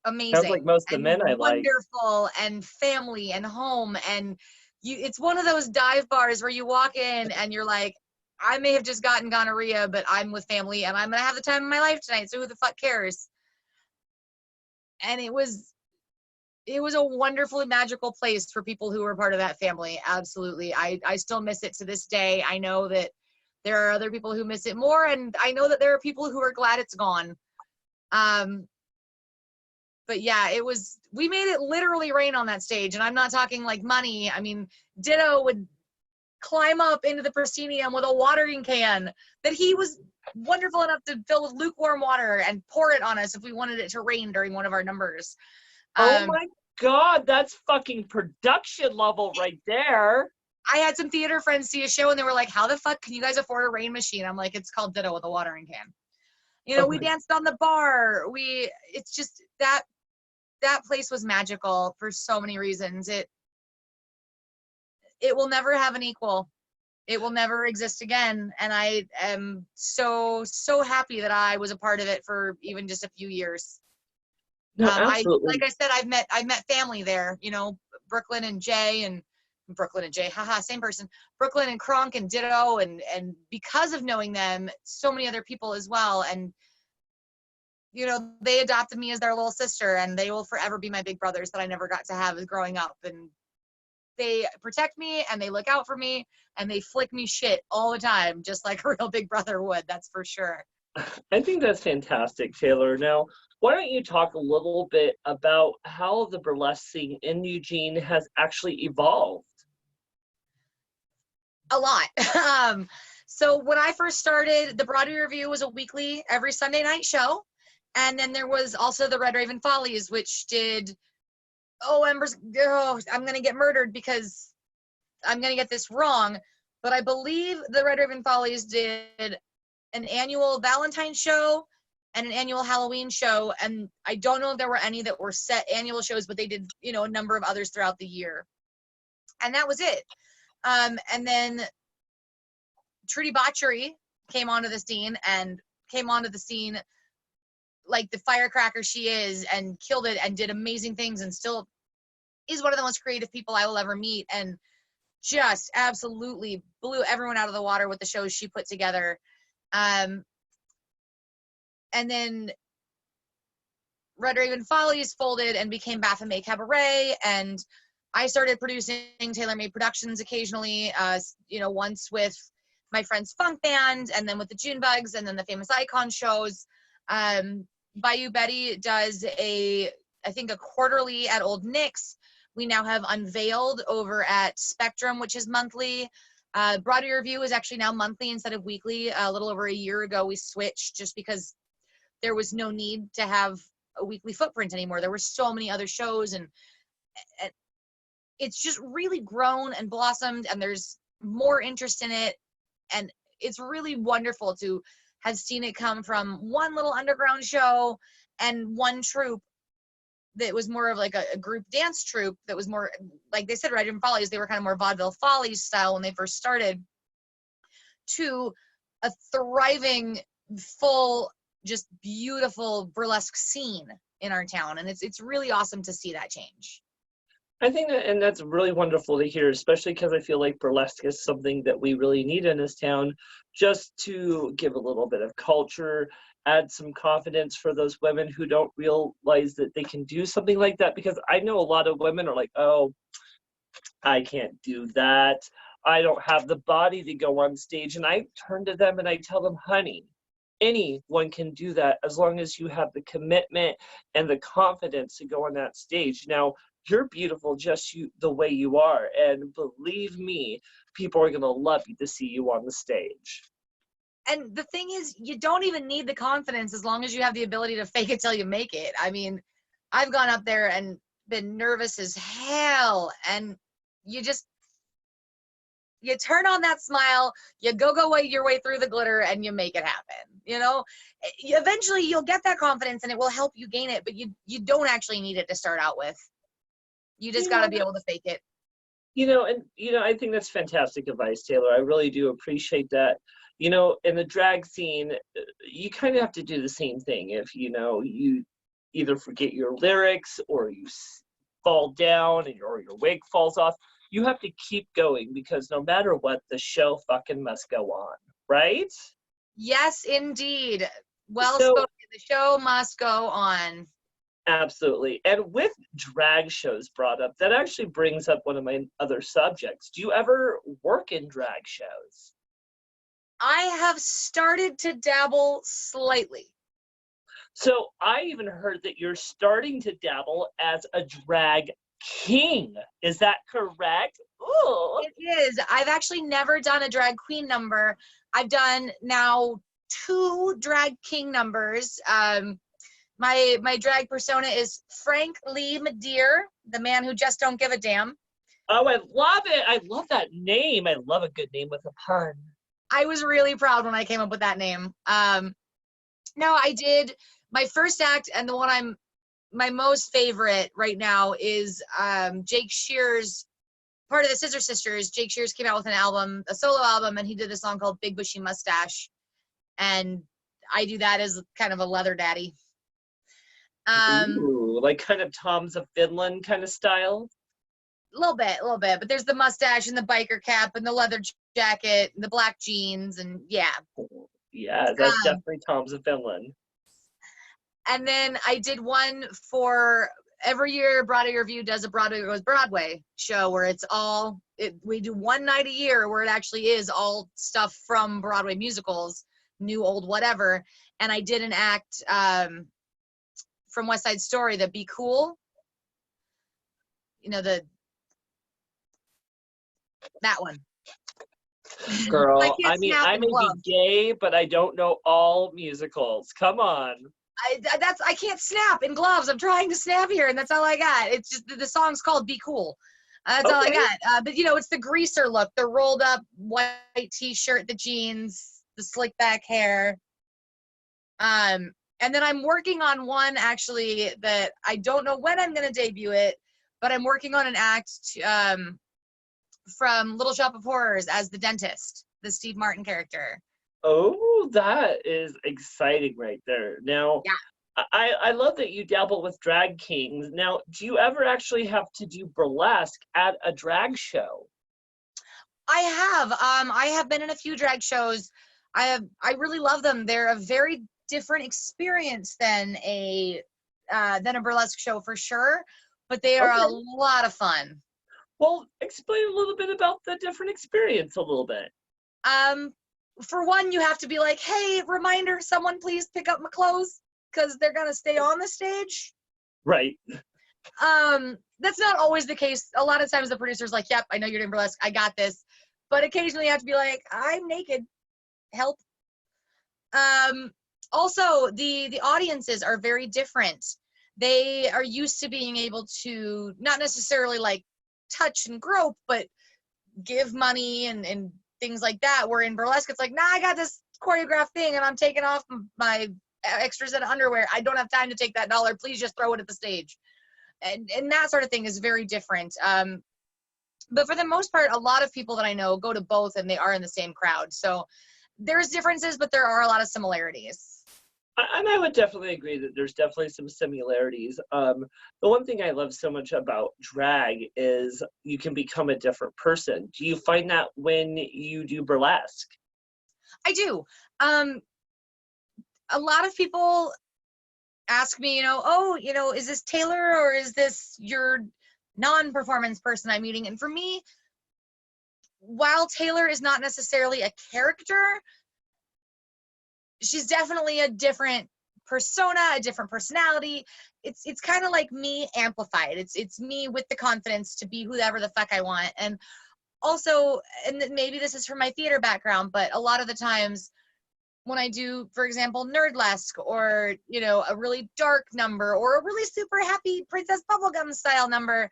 amazing. Sounds like most of the men I like. Wonderful and family and home. And it's one of those dive bars where you walk in and you're like, I may have just gotten gonorrhea, but I'm with family and I'm going to have the time of my life tonight. So who the fuck cares? And it was a wonderfully magical place for people who were part of that family. Absolutely. I still miss it to this day. I know that there are other people who miss it more. And I know that there are people who are glad it's gone. But yeah, we made it literally rain on that stage. And I'm not talking like money. I mean, Ditto would climb up into the proscenium with a watering can that he was wonderful enough to fill with lukewarm water and pour it on us if we wanted it to rain during one of our numbers. Oh my God, that's fucking production level right there. I had some theater friends see a show and they were like, how the fuck can you guys afford a rain machine? I'm like, it's called Ditto with a watering can. You know, we danced on the bar. It's just that place was magical for so many reasons. It will never have an equal. It will never exist again. And I am so, so happy that I was a part of it for even just a few years. No, absolutely. Like I said, I've met family there, you know, Brooklyn and Jay, haha, same person. Brooklyn and Kronk and Ditto, and because of knowing them, so many other people as well. And you know, they adopted me as their little sister, and they will forever be my big brothers that I never got to have as growing up. And they protect me and they look out for me and they flick me shit all the time, just like a real big brother would. That's for sure. I think that's fantastic, Taylor. Now, why don't you talk a little bit about how the burlesque scene in Eugene has actually evolved? A lot. So when I first started, the Broadway Review was a weekly, every Sunday night show. And then there was also the Red Raven Follies, which did, I'm going to get murdered because I'm going to get this wrong. But I believe the Red Raven Follies did an annual Valentine's show and an annual Halloween show. And I don't know if there were any that were set annual shows, but they did, you know, a number of others throughout the year. And that was it. And then Trudy Botchery came onto the scene like the firecracker she is, and killed it and did amazing things, and still is one of the most creative people I will ever meet, and just absolutely blew everyone out of the water with the shows she put together. And then Red Raven Follies folded and became Baphomet Cabaret, and I started producing TaylorMade Productions occasionally, you know, once with my friend's funk band, and then with the June Bugs, and then the Famous Icon shows. Bayou Betty does I think a quarterly at Old Nick's. We now have Unveiled over at Spectrum, which is monthly. Broadway Review is actually now monthly instead of weekly. A little over a year ago, we switched just because there was no need to have a weekly footprint anymore. There were so many other shows, and it's just really grown and blossomed, and there's more interest in it. And it's really wonderful to have seen it come from one little underground show and one troupe that was more of like a group dance troupe that was more, like they said, Red Room Follies, they were kind of more vaudeville follies style when they first started, to a thriving, full, just beautiful burlesque scene in our town. And it's really awesome to see that change. I think that, and that's really wonderful to hear, especially because I feel like burlesque is something that we really need in this town, just to give a little bit of culture, add some confidence for those women who don't realize that they can do something like that. Because I know a lot of women are like, oh, I can't do that. I don't have the body to go on stage. And I turn to them and I tell them, honey, anyone can do that as long as you have the commitment and the confidence to go on that stage. Now, you're beautiful just the way you are. And believe me, people are going to love you to see you on the stage. And the thing is, you don't even need the confidence as long as you have the ability to fake it till you make it. I mean, I've gone up there and been nervous as hell, and you turn on that smile, you go your way through the glitter, and you make it happen. You know, eventually you'll get that confidence and it will help you gain it, but you don't actually need it to start out with. You just got to be able to fake it. I think that's fantastic advice, Taylor. I really do appreciate that. In the drag scene, you kind of have to do the same thing. If, you either forget your lyrics or you fall down or your wig falls off, you have to keep going, because no matter what, the show fucking must go on, right? Yes, indeed. Well spoken. The show must go on. Absolutely. And with drag shows brought up, that actually brings up one of my other subjects. Do you ever work in drag shows? I have started to dabble slightly. So I even heard that you're starting to dabble as a drag king. Is that correct? Ooh. It is. I've actually never done a drag queen number. I've done now 2 drag king numbers. My drag persona is Frank Lee Madeir, the man who just don't give a damn. Oh, I love it. I love that name. I love a good name with a pun. I was really proud when I came up with that name. Now, I did my first act, and the one my most favorite right now is Jake Shear's, part of the Scissor Sisters. Jake Shears came out with an album, a solo album, and he did a song called Big Bushy Mustache. And I do that as kind of a leather daddy. Ooh, like kind of Tom's of Finland kind of style? A little bit. But there's the mustache and the biker cap and the leather jacket and the black jeans, and yeah. Yeah, that's definitely Tom's of Finland. And then I did one for every year. Broadway Review does a Broadway show where we do one night a year where it actually is all stuff from Broadway musicals, new, old, whatever. And I did an act from West Side Story, the Be Cool. That one. Girl, I mean, I may be gay, but I don't know all musicals. Come on. I can't snap in gloves. I'm trying to snap here, and that's all I got. It's just the song's called Be Cool. That's all I got. But it's the greaser look, the rolled up white t-shirt, the jeans, the slick back hair. And then I'm working on one actually that I don't know when I'm going to debut it, but I'm working on an act from Little Shop of Horrors as the dentist, the Steve Martin character. Oh, that is exciting right there. Now, yeah. I love that you dabble with drag kings. Now, do you ever actually have to do burlesque at a drag show? I have been in a few drag shows. I really love them. They're a very different experience than a burlesque show for sure, but they are a lot of fun. Well, explain a little bit about the different experience a little bit. For one, you have to be like, hey, reminder, someone please pick up my clothes, because they're going to stay on the stage. Right. That's not always the case. A lot of times the producer's like, yep, I know you're doing burlesque, I got this. But occasionally you have to be like, I'm naked, help. Also, the audiences are very different. They are used to being able to not necessarily like touch and grope, but give money and things like that. Where in burlesque, it's like, nah, I got this choreographed thing and I'm taking off my extra set of underwear. I don't have time to take that dollar. Please just throw it at the stage. And that sort of thing is very different. But for the most part, a lot of people that I know go to both and they are in the same crowd. So there's differences, but there are a lot of similarities. And I would definitely agree that there's definitely some similarities. The one thing I love so much about drag is you can become a different person. Do you find that when you do burlesque? I do. A lot of people ask me, oh, is this Taylor or is this your non-performance person I'm meeting? And for me, while Taylor is not necessarily a character, she's definitely a different persona, a different personality. It's kind of like me amplified. It's me with the confidence to be whoever the fuck I want. And also, and maybe this is from my theater background, but a lot of the times when I do, for example, nerdlesque or, a really dark number or a really super happy Princess Bubblegum style number,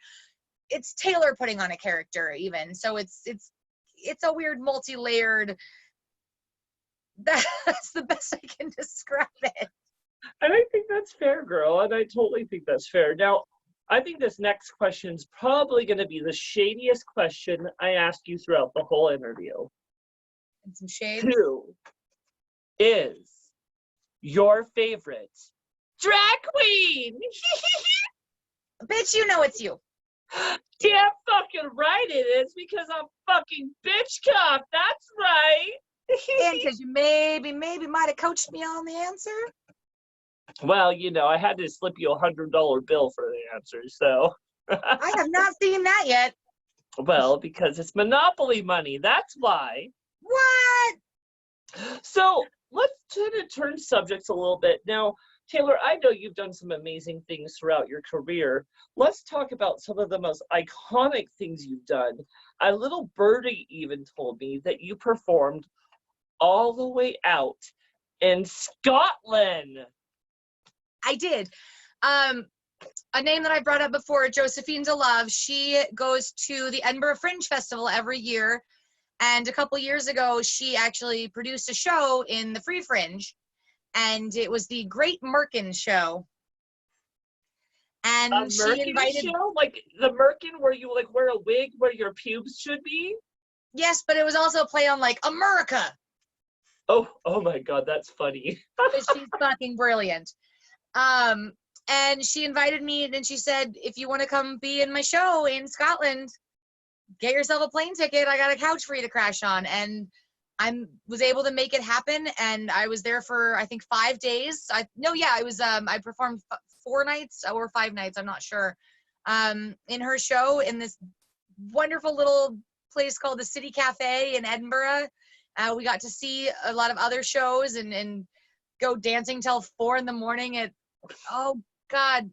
it's Taylor putting on a character even. So it's a weird multi-layered, that's the best I can describe it. And I think that's fair, girl. And I totally think that's fair. Now, I think this next question is probably going to be the shadiest question I ask you throughout the whole interview. And some shade. Who is your favorite drag queen? Bitch, you know it's you. Damn fucking right it is, because I'm fucking Bitchcock. That's right. And because you maybe might have coached me on the answer. Well, I had to slip you $100 bill for the answer, so. I have not seen that yet. Well, because it's Monopoly money. That's why. What? So let's turn subjects a little bit. Now, Taylor, I know you've done some amazing things throughout your career. Let's talk about some of the most iconic things you've done. A little birdie even told me that you performed all the way out in Scotland. I did. A name that I brought up before, Josephine DeLove, she goes to the Edinburgh Fringe Festival every year. And a couple years ago, she actually produced a show in the Free Fringe. And it was the Great Merkin Show. And she invited... show? Like the Merkin where you wear a wig where your pubes should be? Yes, but it was also a play on America. Oh my God, that's funny. But she's fucking brilliant. And she invited me and she said, if you want to come be in my show in Scotland, get yourself a plane ticket. I got a couch for you to crash on. And I was able to make it happen. And I was there for, I think, 5 days. I performed 4 nights or 5 nights. I'm not sure. In her show in this wonderful little place called the City Cafe in Edinburgh. We got to see a lot of other shows and go dancing till 4 a.m. at, oh God.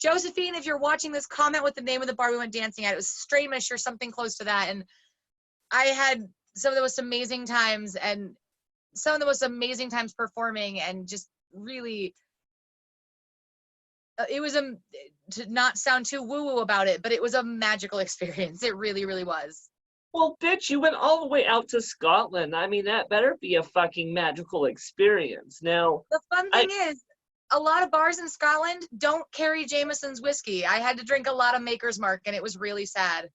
Josephine, if you're watching this, comment what the name of the bar we went dancing at. It was Stramish or something close to that. And I had some of the most amazing times performing and just really, it was to not sound too woo-woo about it, but it was a magical experience. It really, really was. Well, bitch, you went all the way out to Scotland. I mean, that better be a fucking magical experience. Now, the fun thing is, a lot of bars in Scotland don't carry Jameson's whiskey. I had to drink a lot of Maker's Mark, and it was really sad.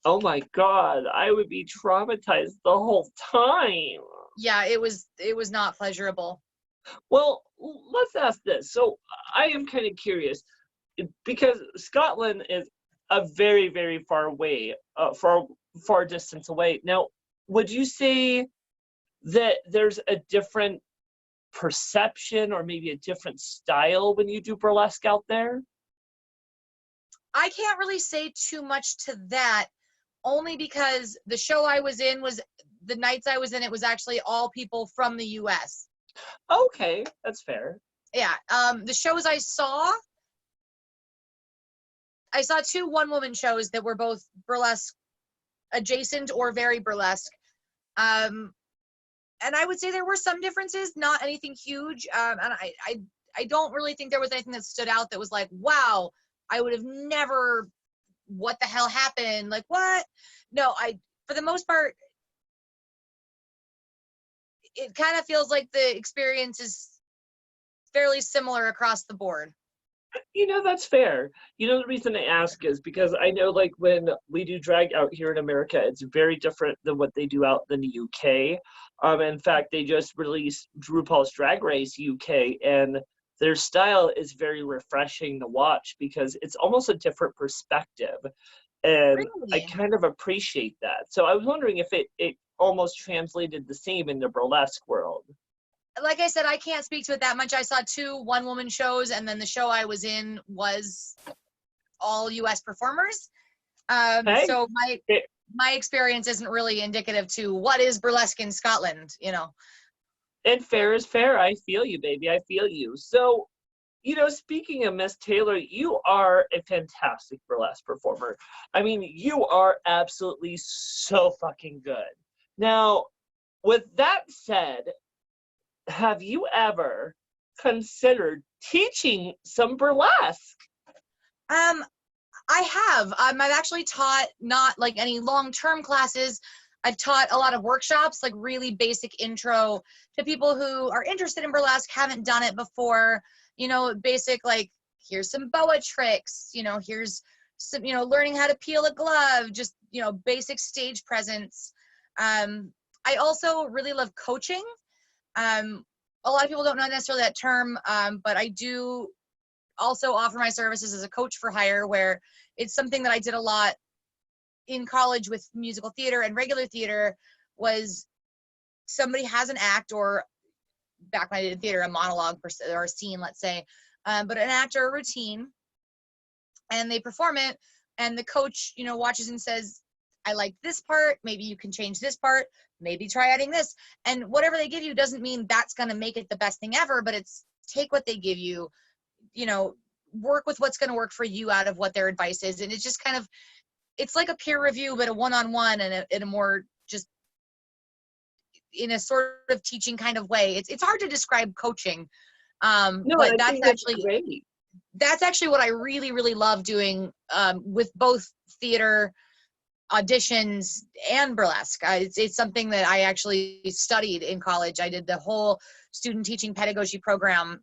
Oh my God, I would be traumatized the whole time. Yeah, it was not pleasurable. Well, let's ask this. So I am kind of curious, because Scotland is a very, very far away, far distance away. Now, would you say that there's a different perception or maybe a different style when you do burlesque out there? I can't really say too much to that, only because the show I was in the nights I was in, it was actually all people from the US. Okay, that's fair. Yeah, the shows I saw 2 one-woman shows that were both burlesque adjacent or very burlesque. And I would say there were some differences, not anything huge. And I don't really think there was anything that stood out that was like, wow, I would have never what the hell happened? Like, what? No, for the most part, it kind of feels like the experience is fairly similar across the board. That's fair. The reason I ask is because I know, like, when we do drag out here in America, it's very different than what they do out in the UK. In fact, they just released RuPaul's Drag Race UK, and their style is very refreshing to watch because it's almost a different perspective. And I Really? kind of appreciate that. So I was wondering if it almost translated the same in the burlesque world. Like I said, I can't speak to it that much. I saw 2 one-woman shows, and then the show I was in was all US performers. Hey, So it, my experience isn't really indicative to what is burlesque in Scotland, and fair is fair. I feel you, baby. I feel you. So, speaking of Miss Taylor, you are a fantastic burlesque performer. I mean, you are absolutely so fucking good. Now, with that said, have you ever considered teaching some burlesque? Um, I have. I've actually taught not like any long-term classes. I've taught a lot of workshops, like really basic intro to people who are interested in burlesque, haven't done it before, basic, like, here's some boa tricks, here's some, learning how to peel a glove, just, basic stage presence. I also really love coaching. A lot of people don't know necessarily that term, but I do also offer my services as a coach for hire, where it's something that I did a lot in college with musical theater and regular theater. Was somebody has an act, or back when I did in theater, a monologue or a scene, let's say, but an act or a routine, and they perform it, and the coach, watches and says, I like this part, maybe you can change this part, maybe try adding this. And whatever they give you doesn't mean that's going to make it the best thing ever, but it's take what they give you, work with what's going to work for you out of what their advice is. And it's just kind of, it's like a peer review, but a one-on-one, and in a more just in a sort of teaching kind of way. It's hard to describe coaching, No, but I think that's great. that's actually what I really, really love doing, with both theater auditions and burlesque. It's something that I actually studied in college. I did the whole student teaching pedagogy program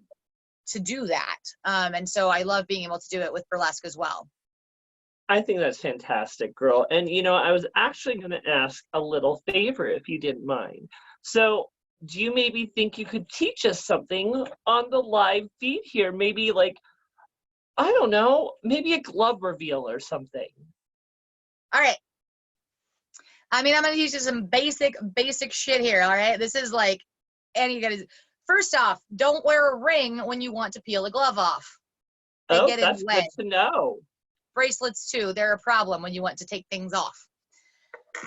to do that. And so I love being able to do it with burlesque as well. I think that's fantastic, girl. And I was actually going to ask a little favor if you didn't mind. So, do you maybe think you could teach us something on the live feed here? Maybe, like, I don't know, maybe a glove reveal or something. All right. I mean, I'm going to teach you some basic shit here. All right. This is like, and you got to, first off, don't wear a ring when you want to peel a glove off. They Oh, get in that's the good way. to know. Bracelets too. They're a problem when you want to take things off.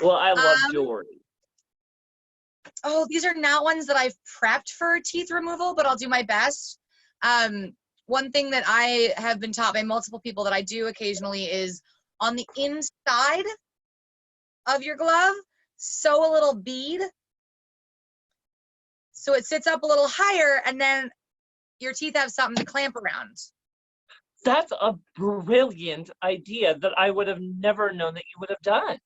Well, I love jewelry. Oh, these are not ones that I've prepped for teeth removal, but I'll do my best. One thing that I have been taught by multiple people that I do occasionally is on the inside of your glove, sew a little bead so it sits up a little higher, and then your teeth have something to clamp around. That's a brilliant idea that I would have never known that you would have done.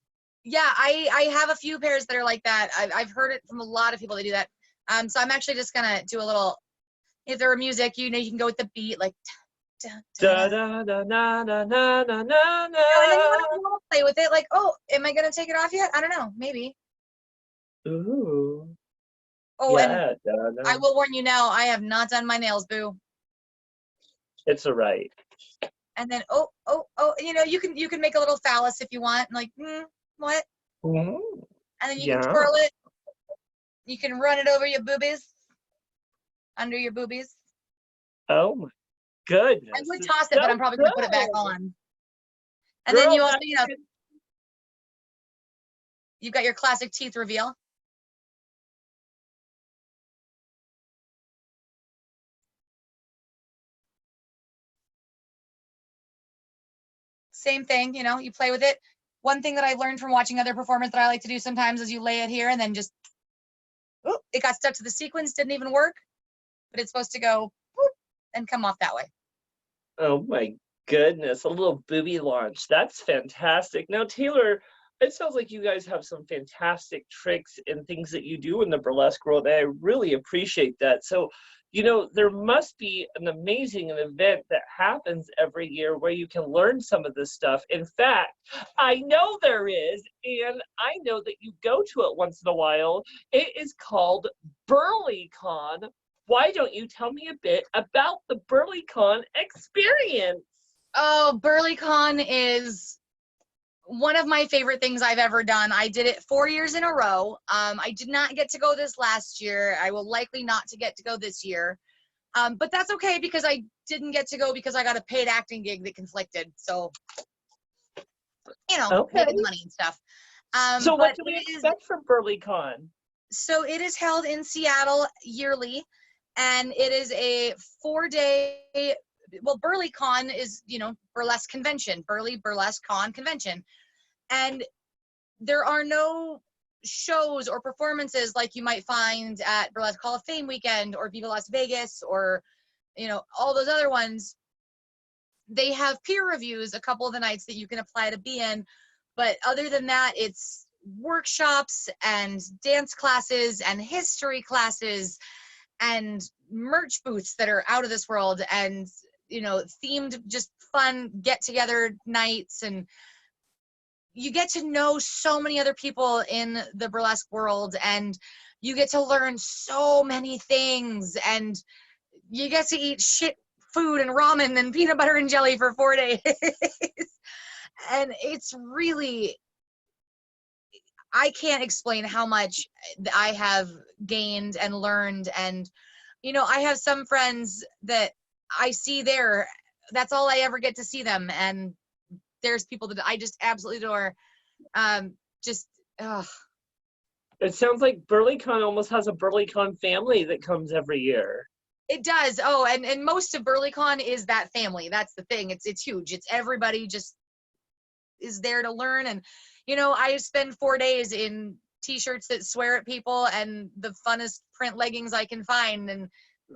Yeah, I have a few pairs that are like that. I've heard it from a lot of people that do that. So I'm actually just gonna do a little, if there were music, you can go with the beat, like Da da da na na na na na na. and then you want to play with it, like, oh, am I gonna take it off yet? I don't know, maybe. Ooh. Oh, and Yeah, I will warn you now, I have not done my nails, boo. it's all right. And then oh, you can make a little phallus if you want, like, what? Mm-hmm. And then you can Yeah. twirl it. You can run it over your boobies, under your boobies. Oh my goodness. I would toss it, but I'm probably gonna put it back on. And Girl, then you also, you've got your classic teeth reveal. Same thing, you play with it. One thing that I learned from watching other performers that I like to do sometimes is you lay it here and then just, it got stuck to the sequence, didn't even work, but it's supposed to go and come off that way. Oh my goodness, a little booby launch. That's fantastic. Now, Taylor, it sounds like you guys have some fantastic tricks and things that you do in the burlesque world, and I really appreciate that. So, there must be an amazing event that happens every year where you can learn some of this stuff. In fact, I know there is, and I know that you go to it once in a while. It is called BurlyCon. Why don't you tell me a bit about the BurlyCon experience? Oh, BurlyCon is one of my favorite things I've ever done. I did it 4 years in a row. I did not get to go this last year. I will likely not to get to go this year. But that's okay because I didn't get to go because I got a paid acting gig that conflicted. So, Okay. making money and stuff. So what But do we it is, expect from BurlyCon? so it is held in Seattle yearly, and it is a 4-day, well, BurlyCon is, burlesque convention, Burlesque Con convention. And there are no shows or performances like you might find at Burlesque Hall of Fame weekend or Viva Las Vegas or, all those other ones. They have peer reviews a couple of the nights that you can apply to be in. But other than that, it's workshops and dance classes and history classes and merch booths that are out of this world and, themed, just fun get together nights. And you get to know so many other people in the burlesque world, and you get to learn so many things, and you get to eat shit food and ramen and peanut butter and jelly for 4 days. And it's really, I can't explain how much I have gained and learned. And, I have some friends that I see there. That's all I ever get to see them. And there's people that I just absolutely adore. Just, ugh. It sounds like BurlyCon almost has a BurlyCon family that comes every year. It does. Oh, and most of BurlyCon is that family. That's the thing. It's huge. It's everybody just is there to learn. And, I spend 4 days in t-shirts that swear at people and the funnest print leggings I can find. And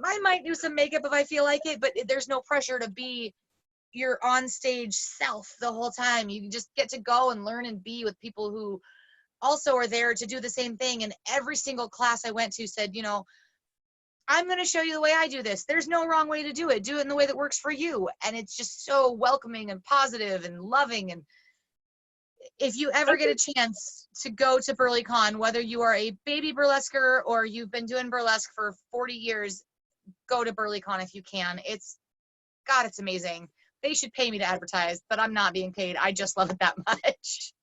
I might do some makeup if I feel like it, but there's no pressure to be your on stage self the whole time. You just get to go and learn and be with people who also are there to do the same thing. And every single class I went to said, I'm going to show you the way I do this. There's no wrong way to do it. Do it in the way that works for you. And it's just so welcoming and positive and loving. And if you ever get a chance to go to BurlyCon, whether you are a baby burlesquer or you've been doing burlesque for 40 years, go to BurlyCon if you can. It's amazing. They should pay me to advertise, but I'm not being paid. I just love it that much.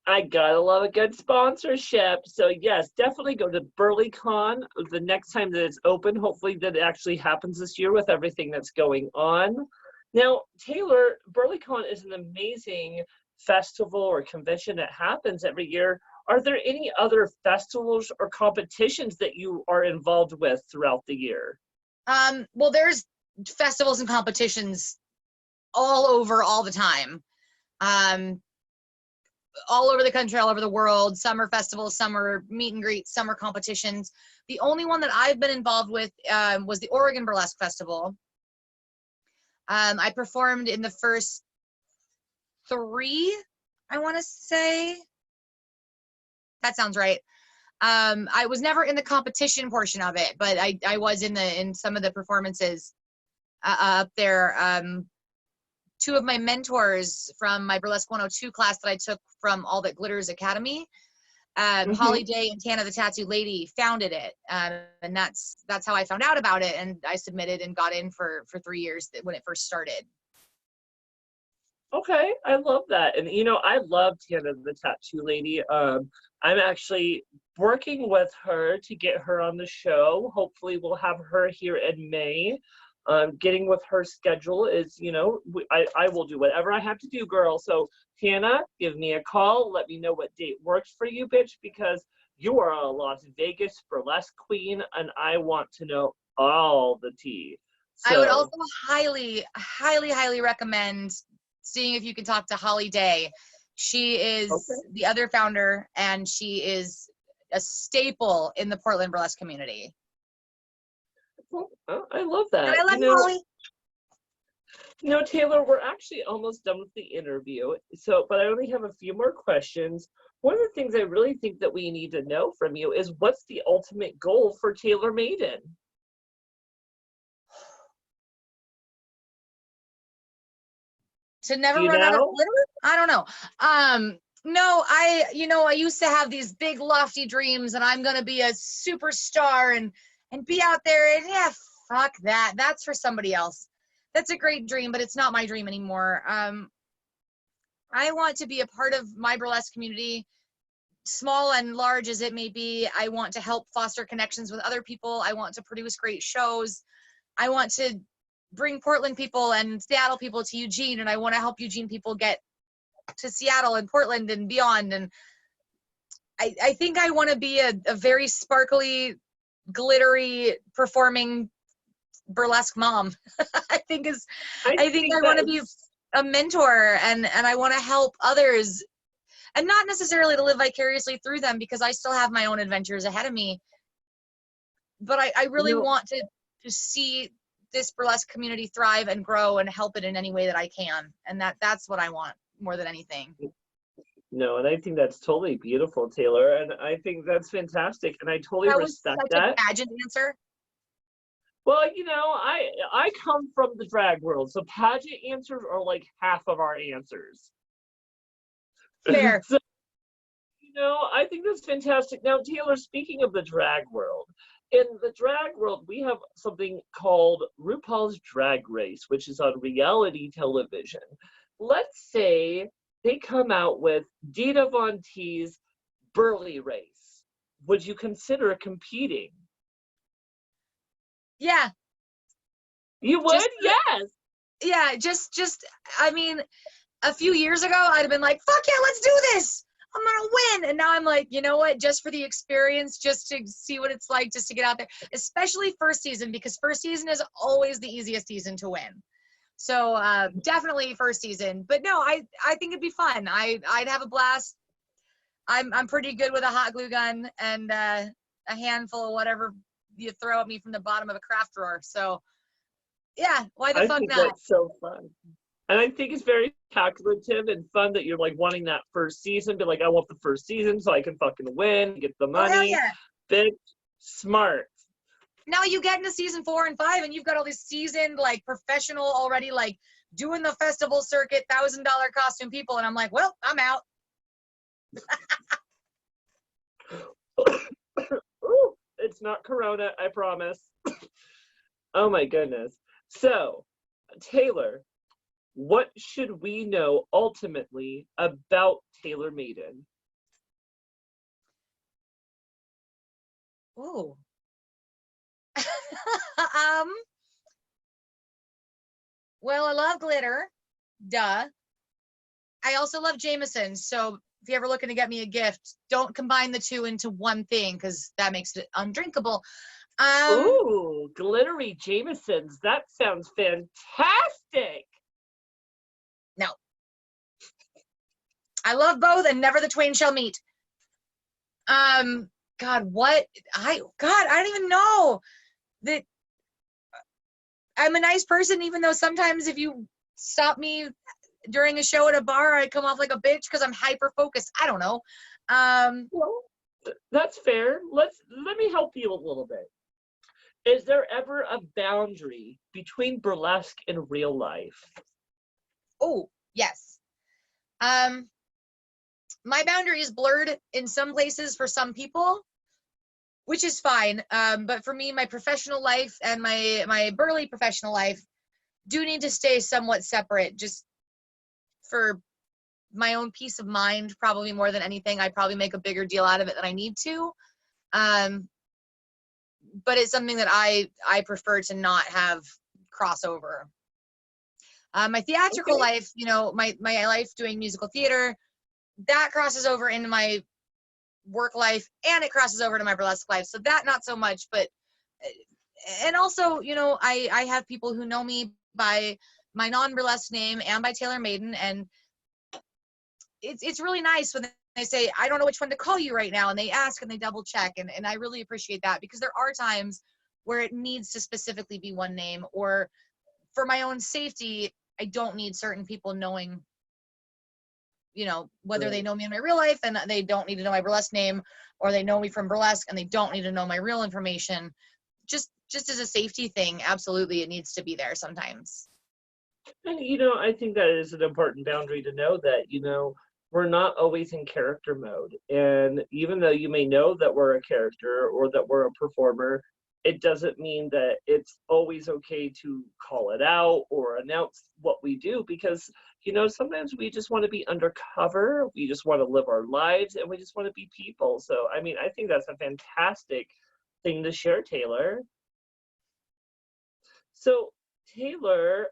I gotta love a good sponsorship. So yes, definitely go to BurlyCon the next time that it's open. Hopefully that it actually happens this year with everything that's going on. Now, Taylor, BurlyCon is an amazing festival or convention that happens every year. Are there any other festivals or competitions that you are involved with throughout the year? Well, there's festivals and competitions all over all the time. All over the country, all over the world, summer festivals, summer meet and greets, summer competitions. The only one that I've been involved with was the Oregon Burlesque Festival. I performed in the first 3, I want to say. That sounds right. I was never in the competition portion of it, but I was in some of the performances up there. 2 of my mentors from my Burlesque 102 class that I took from All That Glitters Academy, Holly Day and Tana the Tattoo Lady, founded it. And that's how I found out about it. And I submitted and got in for 3 years when it first started. Okay, I love that. And I love Tana the Tattoo Lady. I'm actually working with her to get her on the show. Hopefully we'll have her here in May. Getting with her schedule is, I will do whatever I have to do, girl. So Tana, give me a call. Let me know what date works for you, bitch, because you are a Las Vegas burlesque queen, and I want to know all the tea. So, I would also highly, highly, highly recommend seeing if you can talk to Holly Day. She is the other founder, and she is a staple in the Portland burlesque community. I love that. And I love Holly. Taylor, we're actually almost done with the interview. But I only have a few more questions. One of the things I really think that we need to know from you is what's the ultimate goal for TaylorMaiden? To never Do you run out of know? glitter? I don't know. No, I used to have these big lofty dreams and I'm going to be a superstar and be out there and yeah, fuck that. That's for somebody else. That's a great dream, but it's not my dream anymore. I want to be a part of my burlesque community, small and large as it may be. I want to help foster connections with other people. I want to produce great shows. I want to bring Portland people and Seattle people to Eugene, and I want to help Eugene people get to Seattle and Portland and beyond. And I think I want to be a very sparkly, glittery, performing burlesque mom. I think I want to be a mentor and I want to help others, and not necessarily to live vicariously through them because I still have my own adventures ahead of me. But I really want to see this burlesque community thrive and grow and help it in any way that I can. And that's what I want more than anything. No, and I think that's totally beautiful, Taylor. And I think that's fantastic. And I totally respect that. That was such a pageant answer. Well, I come from the drag world, so pageant answers are like half of our answers. Fair. So, I think that's fantastic. Now, Taylor, speaking of the drag world, in the drag world, we have something called RuPaul's Drag Race, which is on reality television. Let's say they come out with Dita Von Tee's Burly Race. Would you consider competing? Yeah. You would? Yes. Yeah, just I mean, a few years ago, I'd have been like, fuck yeah, let's do this. I'm gonna win. And now I'm like, you know what? Just for the experience, just to see what it's like, just to get out there, especially first season, because first season is always the easiest season to win. So definitely first season. But no, I think it'd be fun. I'd have a blast. I'm pretty good with a hot glue gun and a handful of whatever you throw at me from the bottom of a craft drawer. So yeah, why the fuck not? I think that's so fun. And I think it's very calculative and fun that you're like wanting that first season, be like, I want the first season so I can fucking win, get the money. Oh, hell yeah. Big, smart. Now you get into season 4 and 5 and you've got all these seasoned, like professional already, like doing the festival circuit, $1,000 costume people. And I'm like, well, I'm out. Ooh, it's not Corona, I promise. Oh my goodness. So, Taylor, what should we know ultimately about TaylorMaiden? Ooh. Well, I love glitter. Duh. I also love Jameson. So if you're ever looking to get me a gift, don't combine the two into one thing because that makes it undrinkable. Ooh, glittery Jamesons. That sounds fantastic. No. I love both and never the twain shall meet. God, what? I don't even know. That I'm a nice person, even though sometimes if you stop me during a show at a bar, I come off like a bitch because I'm hyper focused. I don't know. Well, that's fair. Let me help you a little bit. Is there ever a boundary between burlesque and real life? Oh, yes. My boundary is blurred in some places for some people, which is fine. But for me, my professional life and my burly professional life do need to stay somewhat separate, just for my own peace of mind, probably more than anything. I'd probably make a bigger deal out of it than I need to. But it's something that I prefer to not have crossover. My theatrical life, my life doing musical theater, that crosses over into my work life and it crosses over to my burlesque life. So that not so much, but, and also, I have people who know me by my non-burlesque name and by TaylorMaiden. And it's really nice when they say, I don't know which one to call you right now. And they ask and they double check. And I really appreciate that because there are times where it needs to specifically be one name, or for my own safety, I don't need certain people knowing, you know, whether they know me in my real life and they don't need to know my burlesque name, or they know me from burlesque and they don't need to know my real information. Just as a safety thing, absolutely, it needs to be there sometimes. And, I think that is an important boundary to know that, we're not always in character mode. And even though you may know that we're a character or that we're a performer, it doesn't mean that it's always okay to call it out or announce what we do, because, sometimes we just want to be undercover. We just want to live our lives and we just want to be people. So, I mean, I think that's a fantastic thing to share, Taylor. So, Taylor,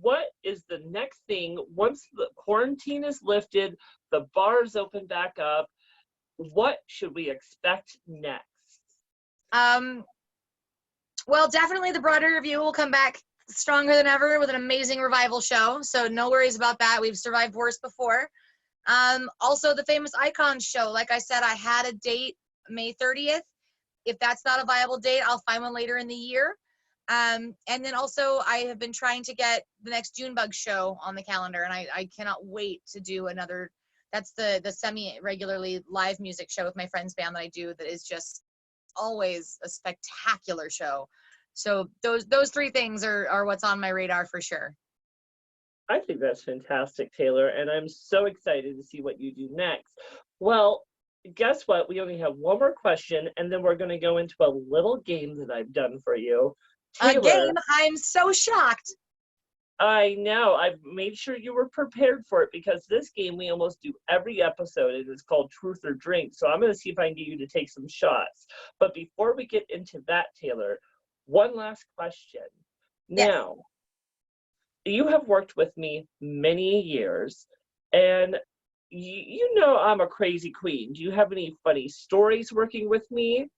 what is the next thing once the quarantine is lifted, the bars open back up? What should we expect next? Well, definitely the Broadway review will come back stronger than ever with an amazing revival show. So no worries about that. We've survived worse before. Also the Famous Icons show. Like I said, I had a date May 30th. If that's not a viable date, I'll find one later in the year. And then also I have been trying to get the next Junebug show on the calendar, and I cannot wait to do another. That's the semi-regularly live music show with my friend's band that I do, that is just always a spectacular show. So those three things are what's on my radar for sure. I think that's fantastic, Taylor, and I'm so excited to see what you do next. Well, guess what? We only have one more question, and then we're going to go into a little game that I've done for you. Taylor, a game? I'm so shocked. I know. I've made sure you were prepared for it, because this game we almost do every episode. It is called Truth or Drink. So I'm going to see if I can get you to take some shots. But before we get into that, Taylor, one last question. Yes. Now, you have worked with me many years, and you know I'm a crazy queen. Do you have any funny stories working with me?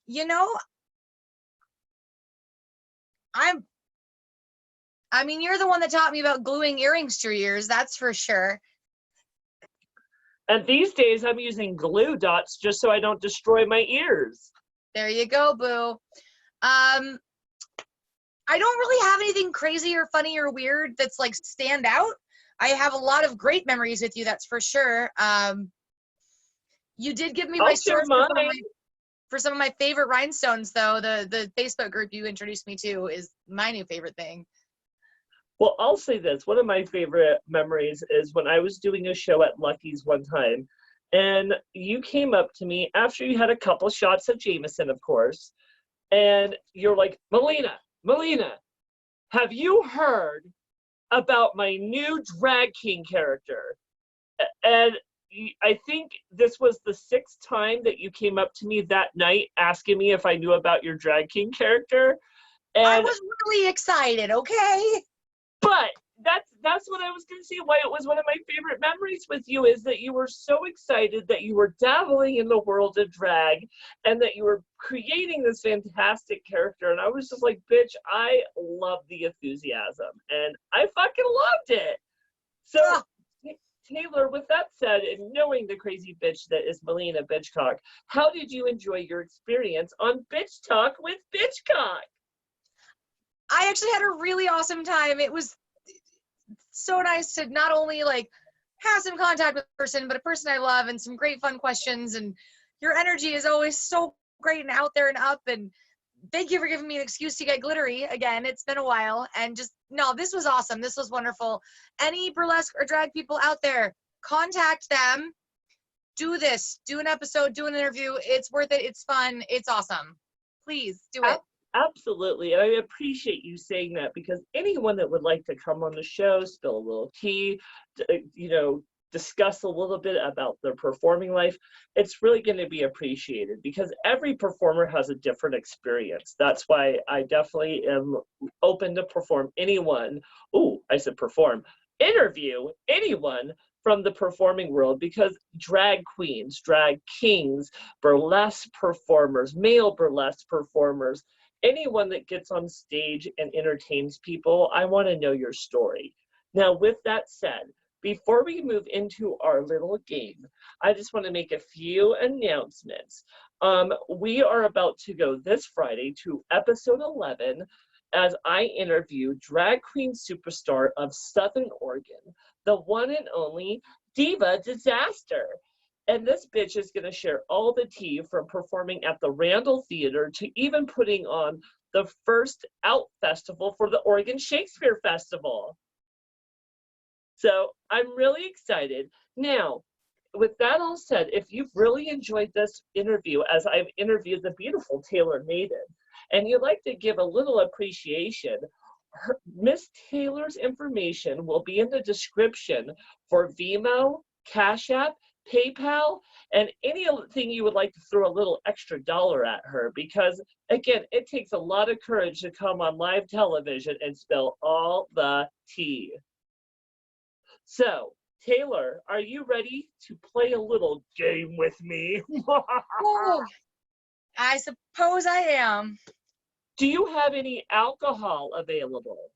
You know, I mean, you're the one that taught me about gluing earrings to your ears, that's for sure. And these days I'm using glue dots just so I don't destroy my ears. There you go, boo. I don't really have anything crazy or funny or weird that's like stand out. I have a lot of great memories with you, that's for sure. You did give me my source for some of my favorite rhinestones, though. The Facebook group you introduced me to is my new favorite thing. Well, I'll say this. One of my favorite memories is when I was doing a show at Lucky's one time, and you came up to me after you had a couple shots of Jameson, of course, and you're like, Maliena, have you heard about my new drag king character? And I think this was the 6th time that you came up to me that night asking me if I knew about your drag king character. And I was really excited, okay? But that's what I was going to say, why it was one of my favorite memories with you, is that you were so excited that you were dabbling in the world of drag and that you were creating this fantastic character. And I was just like, bitch, I love the enthusiasm. And I fucking loved it. So, Taylor, with that said, and knowing the crazy bitch that is Maliena Bitchcock, how did you enjoy your experience on Bitch Talk with Bitchcock? I actually had a really awesome time. It was so nice to not only like have some contact with a person, but a person I love, and some great fun questions. And your energy is always so great and out there and up. And thank you for giving me an excuse to get glittery again. It's been a while. And just, no, this was awesome. This was wonderful. Any burlesque or drag people out there, contact them. Do this. Do an episode. Do an interview. It's worth it. It's fun. It's awesome. Please do it. Absolutely. And I appreciate you saying that, because anyone that would like to come on the show, spill a little tea, discuss a little bit about their performing life, it's really going to be appreciated, because every performer has a different experience. That's why I definitely am open to interview anyone from the performing world, because drag queens, drag kings, burlesque performers, male burlesque performers, anyone that gets on stage and entertains people, I want to know your story. Now, with that said, before we move into our little game, I just want to make a few announcements. We are about to go this Friday to episode 11, as I interview drag queen superstar of Southern Oregon, the one and only Diva Disaster. And this bitch is going to share all the tea from performing at the Randall Theater to even putting on the first Out Festival for the Oregon Shakespeare Festival. So I'm really excited. Now, with that all said, if you've really enjoyed this interview, as I've interviewed the beautiful Taylor Maiden, and you'd like to give a little appreciation, Miss Taylor's information will be in the description for Venmo, Cash App, PayPal, and anything you would like to throw a little extra dollar at her, because again, it takes a lot of courage to come on live television and spill all the tea. So, Taylor, are you ready to play a little game with me? Oh, I suppose I am. Do you have any alcohol available?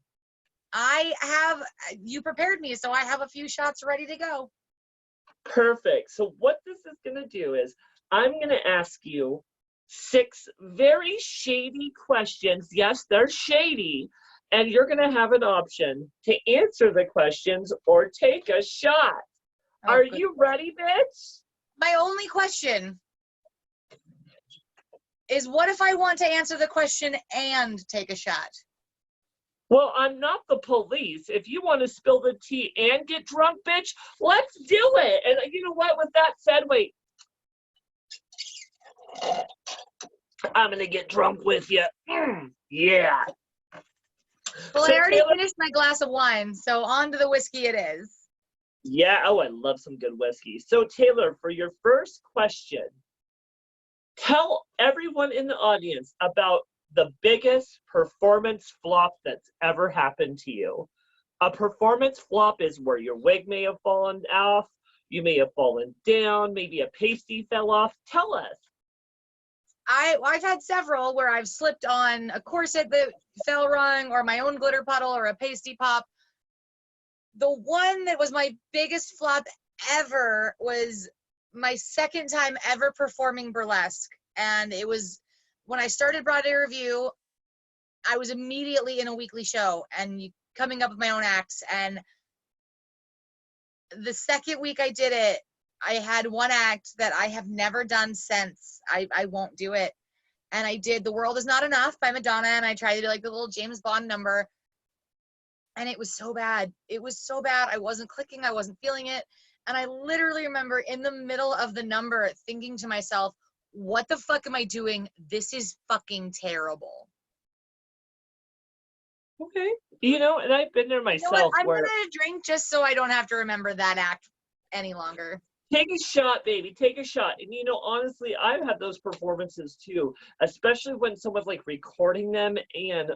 You prepared me, so I have a few shots ready to go. Perfect. So what this is going to do is I'm going to ask you 6 very shady questions. Yes, they're shady. And you're going to have an option to answer the questions or take a shot. Oh, Are good. you ready, bitch? My only question is, what if I want to answer the question and take a shot? Well, I'm not the police. If you want to spill the tea and get drunk, bitch, let's do it. And you know what? With that said, wait. I'm going to get drunk with you. Yeah. Well, So, I already Taylor, finished my glass of wine, so on to the whiskey it is. yeah. Oh, I love some good whiskey. So, Taylor, for your first question, tell everyone in the audience about the biggest performance flop that's ever happened to you. A performance flop is where your wig may have fallen off, you may have fallen down, maybe a pasty fell off. Tell us. I've had several where I've slipped on a corset that fell wrong, or my own glitter puddle, or a pasty pop. The one that was my biggest flop ever was my second time ever performing burlesque. And it was when I started Broadway Review, I was immediately in a weekly show and coming up with my own acts. And the second week I did it, I had one act that I have never done since. I won't do it. And I did The World Is Not Enough by Madonna, and I tried to do like the little James Bond number. And it was so bad. It was so bad. I wasn't clicking. I wasn't feeling it. And I literally remember in the middle of the number thinking to myself, what the fuck am I doing? This is fucking terrible. Okay. You know, and I've been there myself. You know what? I'm where gonna drink just so I don't have to remember that act any longer. Take a shot, baby. Take a shot. And you know, honestly, I've had those performances too, especially when someone's like recording them and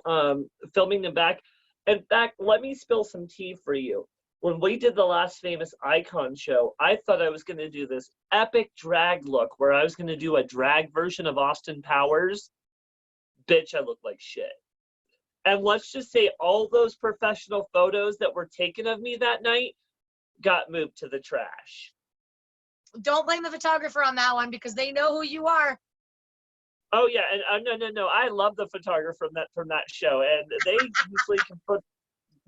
filming them back. In fact, let me spill some tea for you. When we did the last famous Icon show, I thought I was going to do this epic drag look where I was going to do a drag version of Austin Powers. Bitch, I look like shit. And let's just say all those professional photos that were taken of me that night got moved to the trash. Don't blame the photographer on that one because they know who you are. Oh yeah, and no. I love the photographer from that show, and they usually can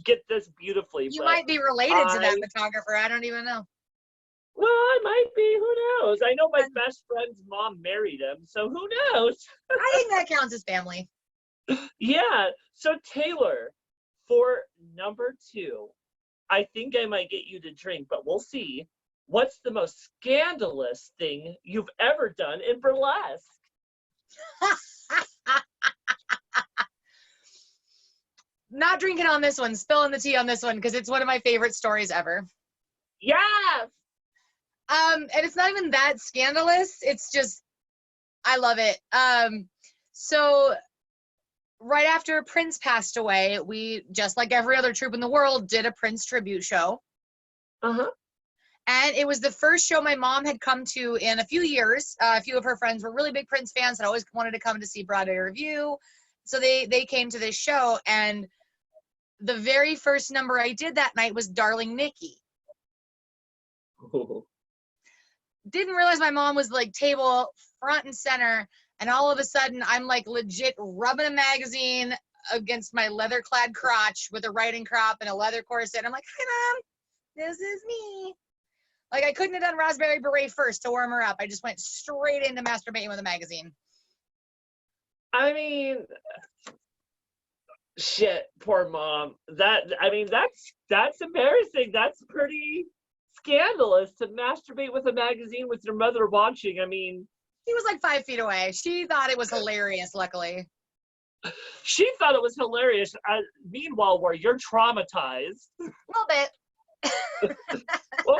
get this beautifully. You might be related to that photographer. I don't even know. Well, I might be. Who knows? I know my best friend's mom married him, so who knows? I think that counts as family. Yeah. So Taylor, for number 2, I think I might get you to drink, but we'll see. What's the most scandalous thing you've ever done in burlesque? Not drinking on this one, spilling the tea on this one because it's one of my favorite stories ever. Yes. And it's not even that scandalous. It's just, I love it. So right after Prince passed away, we, just like every other troupe in the world, did a Prince tribute show. Uh-huh. And it was the first show my mom had come to in a few years. A few of her friends were really big Prince fans and always wanted to come to see Broadway Review. So they came to this show, and the very first number I did that night was Darling Nikki. Oh. Didn't realize my mom was like table front and center, and all of a sudden I'm like legit rubbing a magazine, against my leather-clad crotch with a riding crop and a leather corset. I'm like, hi, Mom, this is me. Like, I couldn't have done Raspberry Beret first to warm her up. I just went straight into masturbating with a magazine. I mean, shit, poor mom. That's embarrassing. That's pretty scandalous to masturbate with a magazine with your mother watching. I mean, She was like 5 feet away. She thought it was hilarious, luckily. she thought it was hilarious. Meanwhile, where you're traumatized. A little bit.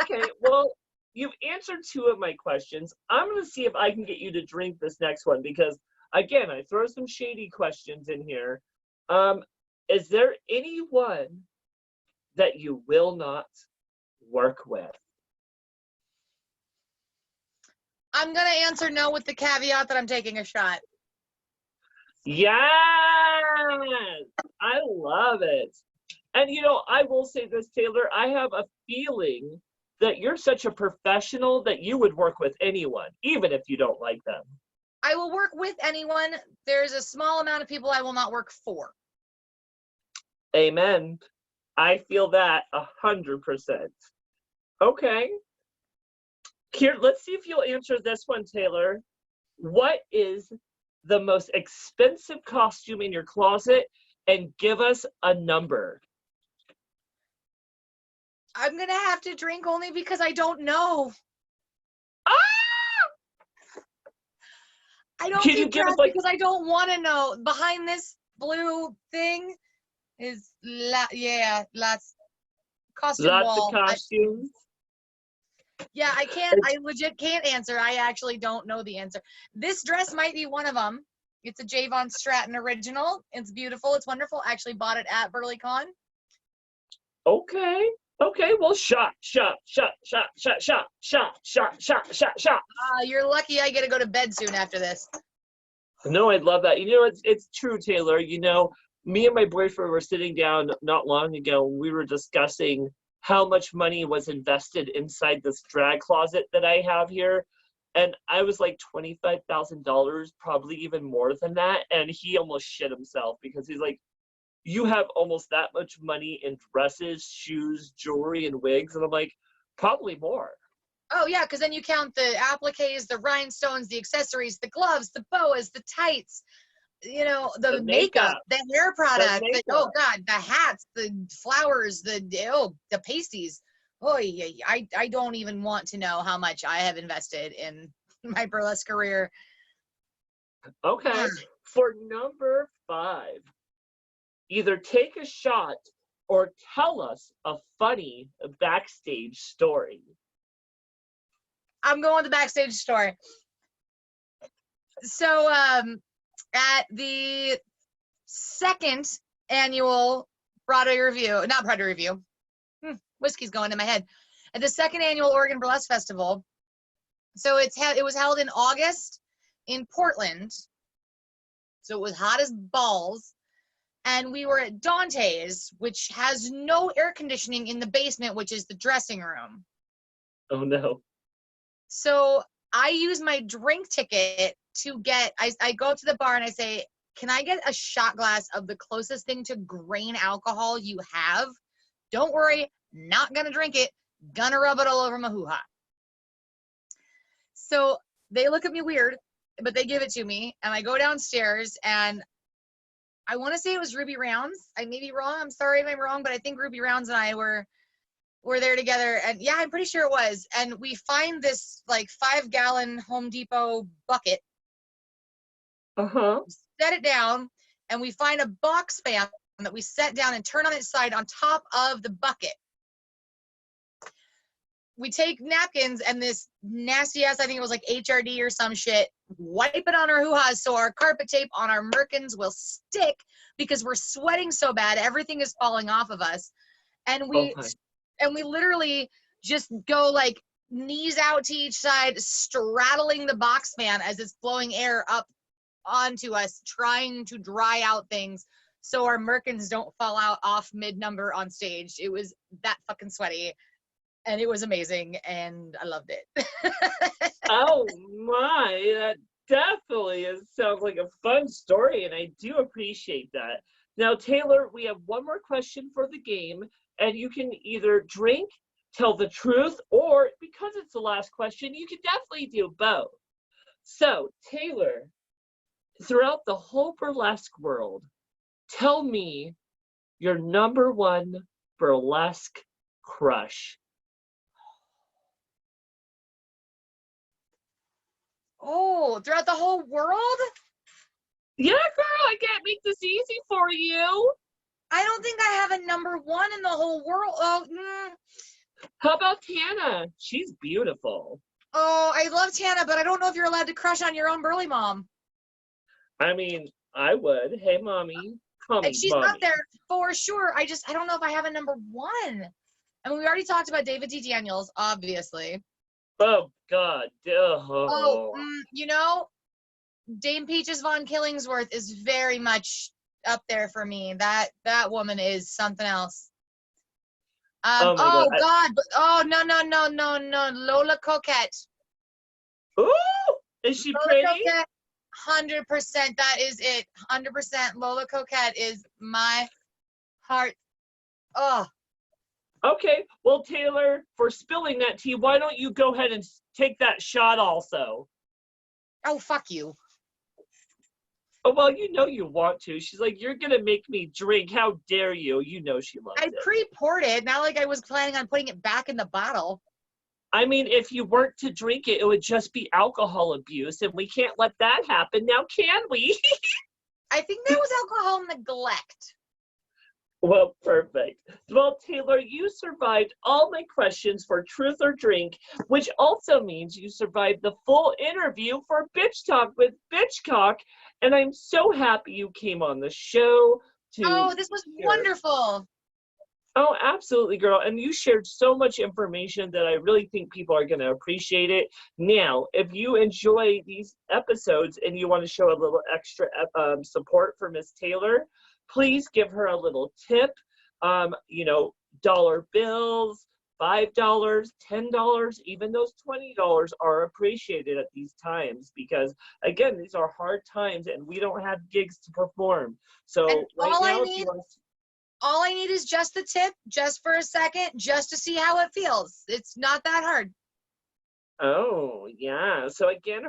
Okay, well, you've answered 2 of my questions. I'm going to see if I can get you to drink this next one because, again, I throw some shady questions in here. Is there anyone that you will not work with? I'm going to answer no with the caveat that I'm taking a shot. Yes! I love it. And, I will say this, Taylor, I have a feeling that you're such a professional that you would work with anyone, even if you don't like them. I will work with anyone. There's a small amount of people I will not work for. Amen. I feel that 100%. Okay. Here, let's see if you'll answer this one, Taylor. What is the most expensive costume in your closet? And give us a number. I'm going to have to drink only because I don't know. I don't keep track because I don't want to know. Behind this blue thing is, lots costume wall. Lots of costumes. I legit can't answer. I actually don't know the answer. This dress might be one of them. It's a Javon Stratton original. It's beautiful. It's wonderful. I actually bought it at BurlesqueCon. Okay. Well, shot. You're lucky I get to go to bed soon after this. No, I'd love that. It's true, Taylor. Me and my boyfriend were sitting down not long ago. We were discussing how much money was invested inside this drag closet that I have here. And I was like $25,000, probably even more than that. And he almost shit himself because he's like, you have almost that much money in dresses, shoes, jewelry, and wigs. And I'm like, probably more. Oh, yeah, because then you count the appliques, the rhinestones, the accessories, the gloves, the boas, the tights, the makeup, the hair product, oh, God, the hats, the flowers, the pasties. Oh, yeah, I don't even want to know how much I have invested in my burlesque career. Okay. For number 5, either take a shot or tell us a funny backstage story. I'm going with the backstage story. So, at the 2nd annual not Broadway review, whiskey's going in my head. At the 2nd annual Oregon Burlesque Festival, so it was held in August in Portland, so it was hot as balls, and we were at Dante's, which has no air conditioning in the basement, which is the dressing room. Oh, no. So I use my drink ticket to get, I go to the bar and I say, can I get a shot glass of the closest thing to grain alcohol you have? Don't worry, not gonna drink it, gonna rub it all over my hoo-ha. So they look at me weird, but they give it to me, and I go downstairs, and I want to say it was Ruby Rounds. I may be wrong. I'm sorry if I'm wrong, but I think Ruby Rounds and I were there together, and yeah, I'm pretty sure it was. And we find this like 5-gallon Home Depot bucket. Set it down, and we find a box fan that we set down and turn on its side on top of the bucket. We take napkins and this nasty ass, I think it was like HRD or some shit, wipe it on our hoo-has so our carpet tape on our merkins will stick because we're sweating so bad, everything is falling off of us. And we literally just go like knees out to each side, straddling the box fan as it's blowing air up onto us, trying to dry out things so our merkins don't fall out off mid-number on stage. It was that fucking sweaty. And it was amazing, and I loved it. Oh my, that definitely sounds like a fun story, and I do appreciate that. Now, Taylor, we have one more question for the game, and you can either drink, tell the truth, or because it's the last question, you can definitely do both. So, Taylor, throughout the whole burlesque world, tell me your number one burlesque crush. Oh, throughout the whole world? Yeah, girl, I can't make this easy for you. I don't think I have a number one in the whole world. How about Tana? She's beautiful. Oh, I love Tana, but I don't know if you're allowed to crush on your own burly mom. I mean, I would. Hey, mommy. Call me She's mommy. up there for sure. I don't know if I have a number one. I mean, we already talked about David D. Daniels, obviously. Oh, God. You know, Dame Peaches Von Killingsworth is very much up there for me. That woman is something else. Oh, my God. No. Lola Coquette. Ooh, is she Lola pretty? Coquette, 100%. That is it. 100%. Lola Coquette is my heart. Oh. Okay, well, Taylor, for spilling that tea, why don't you go ahead and take that shot also? Oh, fuck you. Oh, well, you know you want to. She's like, you're going to make me drink. How dare you? You know she loves it. I pre-poured it, not like I was planning on putting it back in the bottle. I mean, if you weren't to drink it, it would just be alcohol abuse, and we can't let that happen now, can we? I think that was alcohol neglect. Well, perfect. Well, Taylor, you survived all my questions for Truth or Drink, which also means you survived the full interview for Bitch Talk with Bitchcock, and I'm so happy you came on the show. Oh, this was wonderful. Oh, absolutely, girl. And you shared so much information that I really think people are going to appreciate it. Now, if you enjoy these episodes and you want to show a little extra support for Miss Taylor, please give her a little tip. Dollar bills, $5, $10, even those $20 are appreciated at these times because, again, these are hard times and we don't have gigs to perform. So all I need is just the tip, just for a second, just to see how it feels. It's not that hard. Oh, yeah. So again,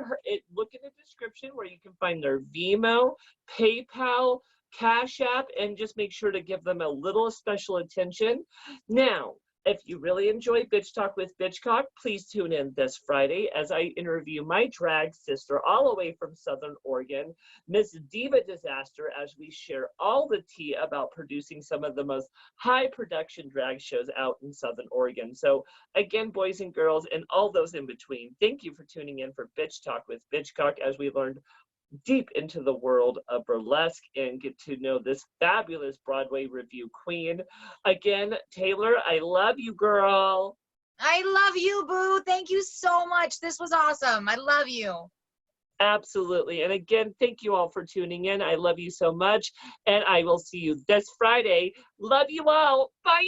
look in the description where you can find their Venmo, PayPal, Cash App, and just make sure to give them a little special attention. Now, if you really enjoy Bitch Talk with Bitchcock, please tune in this Friday as I interview my drag sister all the way from Southern Oregon, Miss Diva Disaster, as we share all the tea about producing some of the most high production drag shows out in Southern Oregon. So again, boys and girls, and all those in between, thank you for tuning in for Bitch Talk with Bitchcock as we learned deep into the world of burlesque and get to know this fabulous Broadway review queen. Again, Taylor, I love you, girl. I love you, boo. Thank you so much. This was awesome. I love you. Absolutely. And again, thank you all for tuning in. I love you so much. And I will see you this Friday. Love you all. Bye.